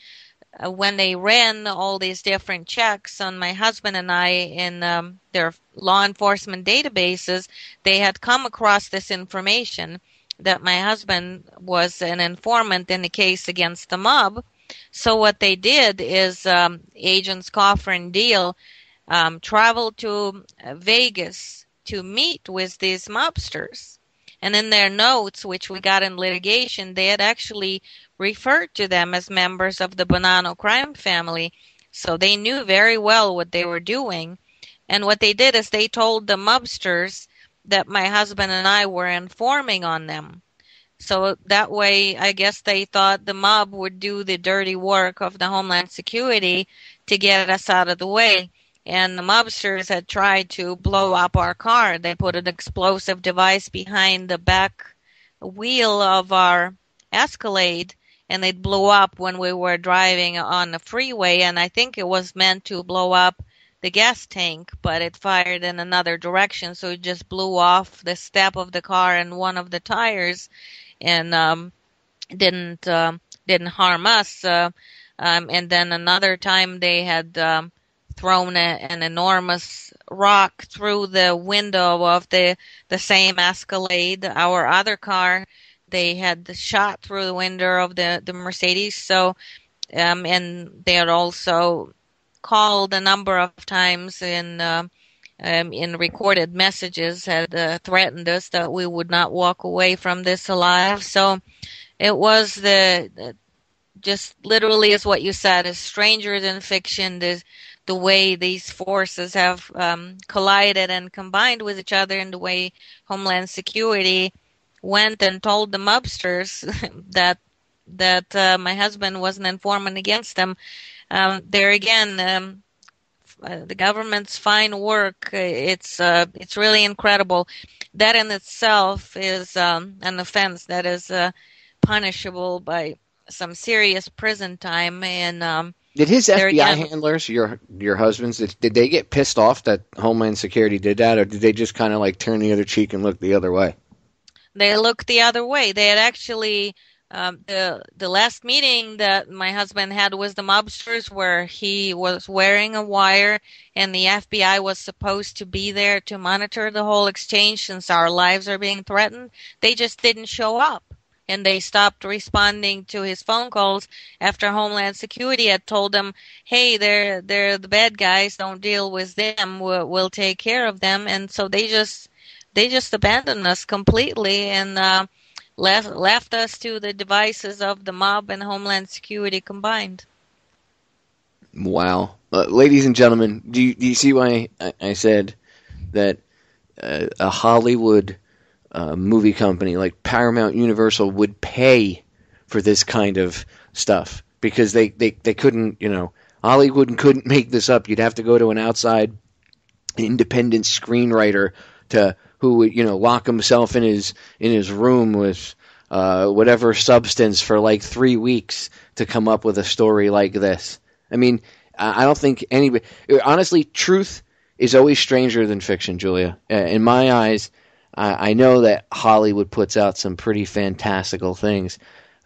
when they ran all these different checks on my husband and I in their law enforcement databases, they had come across this information that my husband was an informant in the case against the mob. So what they did is Agents Coffer and Deal traveled to Vegas to meet with these mobsters. And in their notes, which we got in litigation, they had actually referred to them as members of the Bonanno crime family. So they knew very well what they were doing. And what they did is they told the mobsters that my husband and I were informing on them. So that way, I guess they thought the mob would do the dirty work of the Homeland Security to get us out of the way. And the mobsters had tried to blow up our car. They put an explosive device behind the back wheel of our Escalade, and it blew up when we were driving on the freeway. And I think it was meant to blow up the gas tank, but it fired in another direction, so it just blew off the step of the car and one of the tires, and didn't harm us. And then another time they had thrown an enormous rock through the window of the same Escalade. Our other car, they had shot through the window of the Mercedes. So, and they had also called a number of times in recorded messages, had threatened us that we would not walk away from this alive. So it was just literally is what you said, is stranger than fiction. The way these forces have collided and combined with each other, and the way Homeland Security went and told the mobsters that my husband was an informant against them. There again, the government's fine work. It's really incredible. That in itself is an offense that is punishable by some serious prison time. And did his FBI handlers, your husband's, did they get pissed off that Homeland Security did that, or did they just kind of like turn the other cheek and look the other way? They looked the other way. They had actually the last meeting that my husband had with the mobsters, where he was wearing a wire, and the FBI was supposed to be there to monitor the whole exchange since our lives are being threatened. They just didn't show up. And they stopped responding to his phone calls after Homeland Security had told them, hey, they're the bad guys, don't deal with them, we'll take care of them. And so they just abandoned us completely and left us to the devices of the mob and Homeland Security combined. Wow. Ladies and gentlemen, do you see why I said that a Hollywood movie company like Paramount Universal would pay for this kind of stuff? Because they couldn't, Hollywood couldn't make this up. You'd have to go to an outside independent screenwriter who would, lock himself in his room with whatever substance for like 3 weeks to come up with a story like this. I mean, I don't think anybody, honestly, truth is always stranger than fiction, Julia. In my eyes, I know that Hollywood puts out some pretty fantastical things.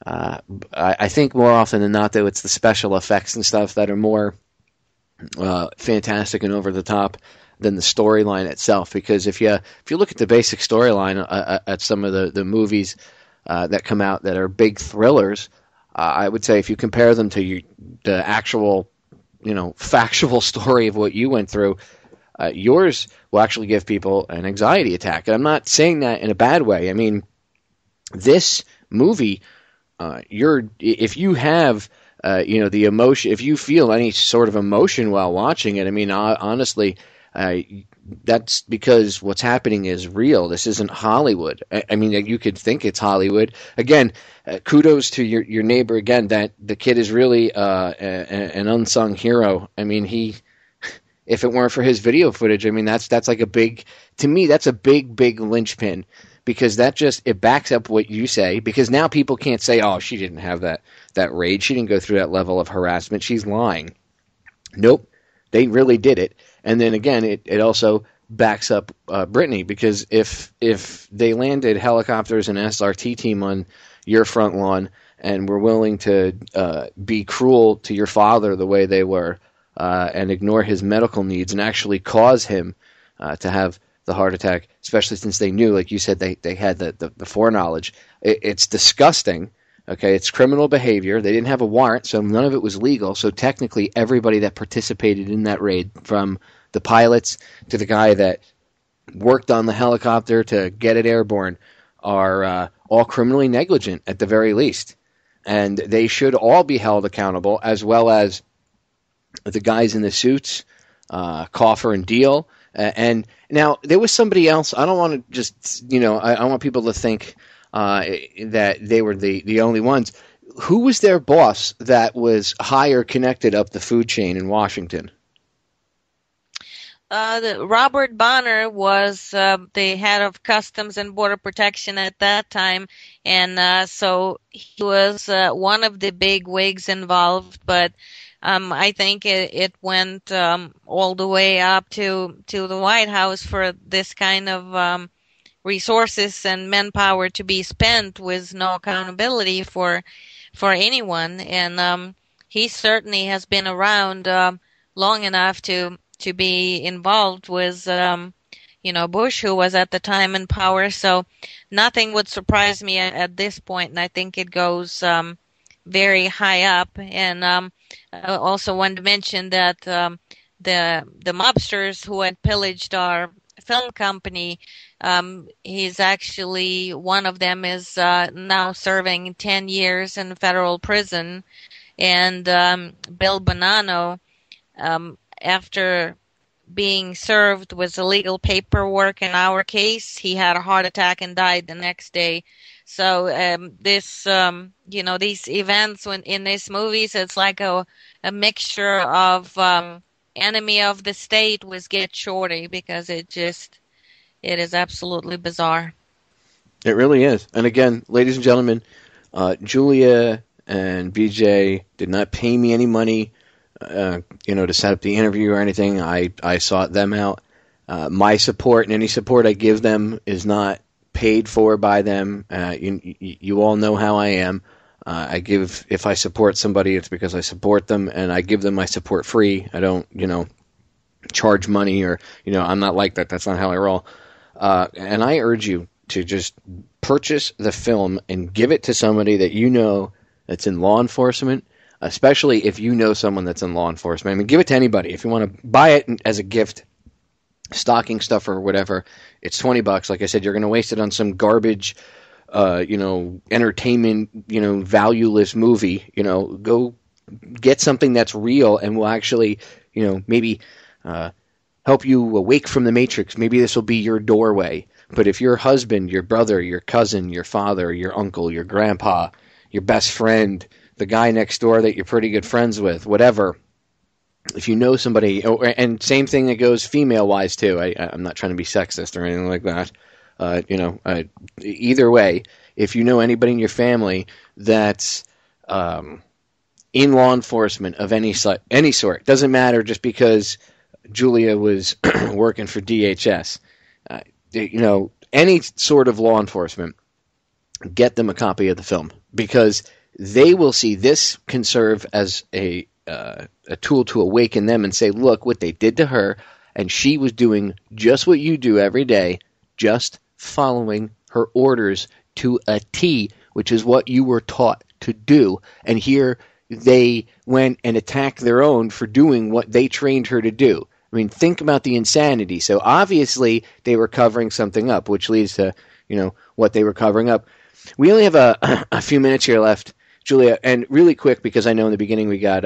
I think more often than not, though, it's the special effects and stuff that are more fantastic and over the top than the storyline itself. Because if you look at the basic storyline at some of the movies that come out that are big thrillers, I would say if you compare them to the actual, factual story of what you went through, yours will actually give people an anxiety attack. And I'm not saying that in a bad way. I mean, this movie, if you have, the emotion, if you feel any sort of emotion while watching it, I mean, honestly, that's because what's happening is real. This isn't Hollywood. I mean, you could think it's Hollywood. Again, kudos to your neighbor again, that the kid is really an unsung hero. I mean, if it weren't for his video footage, I mean, that's like a big linchpin, because it backs up what you say, because now people can't say, oh, she didn't have that rage. She didn't go through that level of harassment. She's lying. Nope. They really did it. And then again, it also backs up Brittany, because if they landed helicopters and SRT team on your front lawn and were willing to be cruel to your father the way they were, and ignore his medical needs and actually cause him to have the heart attack, especially since they knew, like you said, they had the foreknowledge. It's disgusting. Okay, it's criminal behavior. They didn't have a warrant, so none of it was legal. So technically, everybody that participated in that raid, from the pilots to the guy that worked on the helicopter to get it airborne, are all criminally negligent at the very least. And they should all be held accountable, as well as the guys in the suits, Coffer and Deal. And now there was somebody else. I don't want to just, I want people to think that they were the only ones. Who was their boss that was higher connected up the food chain in Washington? Robert Bonner was the head of Customs and Border Protection at that time, and so he was one of the big wigs involved. But I think it went all the way up to the White House for this kind of resources and manpower to be spent with no accountability for anyone. And he certainly has been around long enough to be involved with Bush, who was at the time in power. So nothing would surprise me at this point, and I think it goes very high up. And I also want to mention that the mobsters who had pillaged our film company, he's actually, one of them is now serving 10 years in federal prison. And Bill Bonanno, after being served with illegal paperwork in our case, he had a heart attack and died the next day. So these events in these movies, it's like a mixture of enemy of the state with Get Shorty, because it is absolutely bizarre. It really is. And again, ladies and gentlemen, Julia and BJ did not pay me any money, to set up the interview or anything. I sought them out. My support and any support I give them is not paid for by them. You all know how I am. If I support somebody, it's because I support them, and I give them my support free. I don't, charge money, or, I'm not like that. That's not how I roll. And I urge you to just purchase the film and give it to somebody that that's in law enforcement, especially if you know someone that's in law enforcement. I mean, give it to anybody. If you want to buy it as a gift, stocking stuffer or whatever, it's $20. Like I said, you're going to waste it on some garbage, entertainment, valueless movie. Go get something that's real and will actually, maybe help you awake from the matrix. Maybe this will be your doorway. But if your husband, your brother, your cousin, your father, your uncle, your grandpa, your best friend, the guy next door that you're pretty good friends with, whatever, if you know somebody, and same thing that goes female-wise too. I'm not trying to be sexist or anything like that. Either way, if you know anybody in your family that's in law enforcement of any sort, doesn't matter just because Julia was working for DHS. Any sort of law enforcement, get them a copy of the film, because they will see this can serve as a tool to awaken them and say, look what they did to her, and she was doing just what you do every day, just following her orders to a T, which is what you were taught to do. And here they went and attacked their own for doing what they trained her to do. I mean, think about the insanity. So obviously they were covering something up, which leads to, what they were covering up. We only have a few minutes here left, Julia, and really quick, because I know in the beginning we got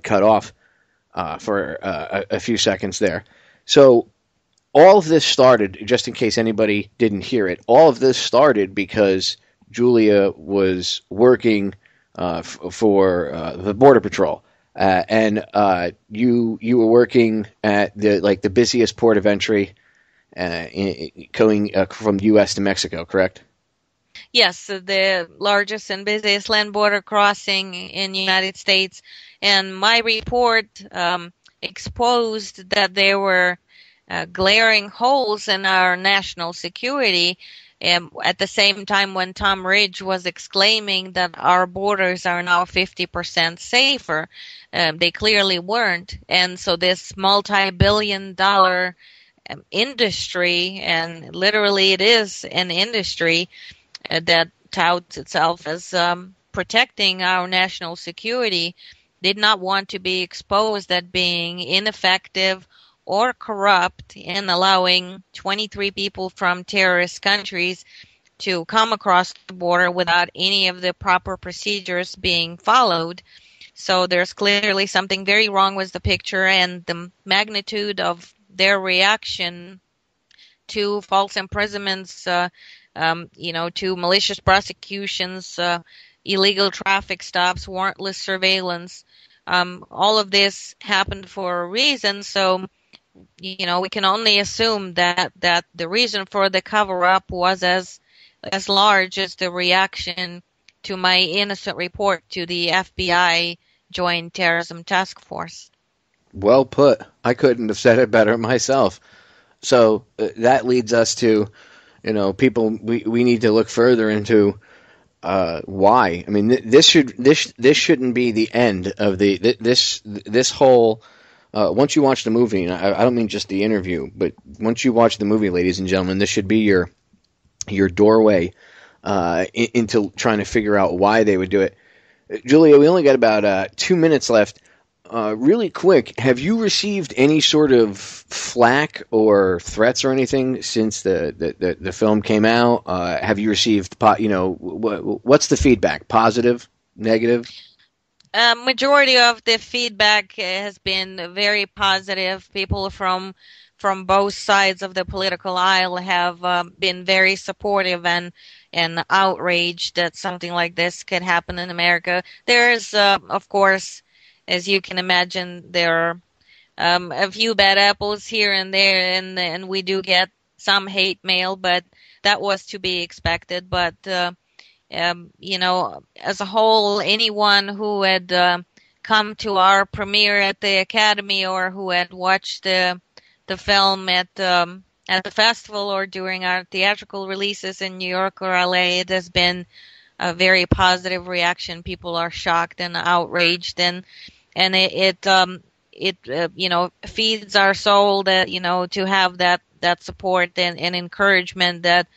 cut off for a few seconds there. So all of this started, just in case anybody didn't hear it, all of this started because Julia was working for the Border Patrol. And you were working at the busiest port of entry going from U.S. to Mexico, correct? Yes, the largest and busiest land border crossing in the United States. And my report exposed that there were glaring holes in our national security. At the same time when Tom Ridge was exclaiming that our borders are now 50% safer, they clearly weren't. And so this multi-billion-dollar industry, and literally it is an industry that touts itself as protecting our national security, did not want to be exposed as being ineffective or corrupt in allowing 23 people from terrorist countries to come across the border without any of the proper procedures being followed. So there's clearly something very wrong with the picture, and the magnitude of their reaction to false imprisonments, to malicious prosecutions, illegal traffic stops, warrantless surveillance. All of this happened for a reason. So we can only assume that the reason for the cover-up was as large as the reaction to my innocent report to the FBI Joint Terrorism Task Force. Well put. I couldn't have said it better myself. So that leads us to, people. We need to look further into why. I mean, this shouldn't be the end of this whole. Once you watch the movie, and I don't mean just the interview, but once you watch the movie, ladies and gentlemen, this should be your doorway into trying to figure out why they would do it. Julia, we only got about 2 minutes left. Really quick, have you received any sort of flack or threats or anything since the film came out? Have you received, what's the feedback? Positive, negative? Majority of the feedback has been very positive. People from both sides of the political aisle have been very supportive and outraged that something like this could happen in America. There is, of course, as you can imagine, there are a few bad apples here and there, and we do get some hate mail, but that was to be expected. But as a whole, anyone who had come to our premiere at the Academy or who had watched the film at the festival or during our theatrical releases in New York or LA, it has been a very positive reaction. People are shocked and outraged, and it feeds our soul that to have that support and encouragement that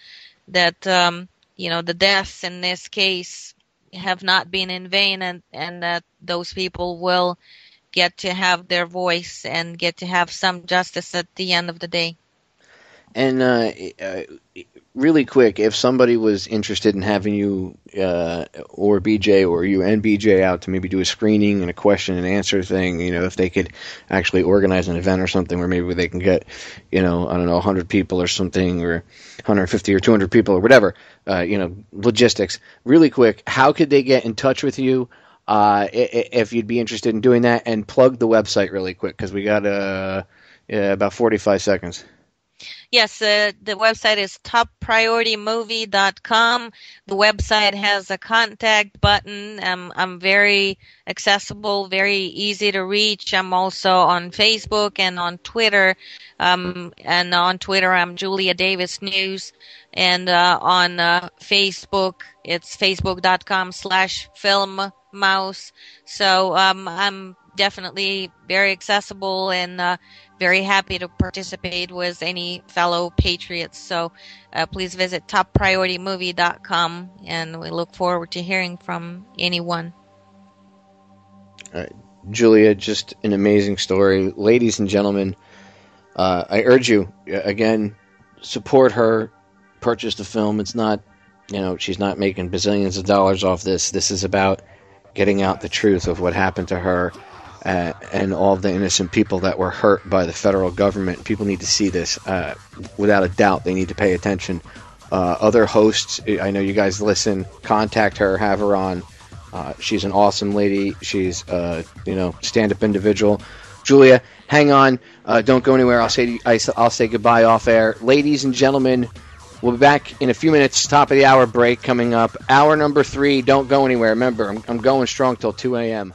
the deaths in this case have not been in vain, and that those people will get to have their voice and get to have some justice at the end of the day. And really quick, if somebody was interested in having you or BJ or you and BJ out to maybe do a screening and a question and answer thing, if they could actually organize an event or something where maybe they can get, I don't know, 100 people or something, or 150 or 200 people or whatever, logistics. Really quick, how could they get in touch with you if you'd be interested in doing that? And plug the website really quick because we got about 45 seconds. Yes, the website is topprioritymovie.com. The website has a contact button. I'm very accessible, very easy to reach. I'm also on Facebook and on Twitter. And on Twitter, I'm Julia Davis News. And on Facebook, it's facebook.com/filmmouse. So I'm definitely very accessible and very happy to participate with any fellow patriots. So please visit topprioritymovie.com, and we look forward to hearing from anyone. Julia, just an amazing story. Ladies and gentlemen, I urge you, again, support her, purchase the film. It's not, she's not making bazillions of dollars off this. This is about getting out the truth of what happened to her. And all the innocent people that were hurt by the federal government. People need to see this. Without a doubt, they need to pay attention. Other hosts, I know you guys listen, contact her, have her on. She's an awesome lady. She's, stand-up individual. Julia, hang on. Don't go anywhere. I'll say goodbye off air. Ladies and gentlemen, we'll be back in a few minutes. Top of the hour break coming up. Hour number 3. Don't go anywhere. Remember, I'm going strong till 2 a.m.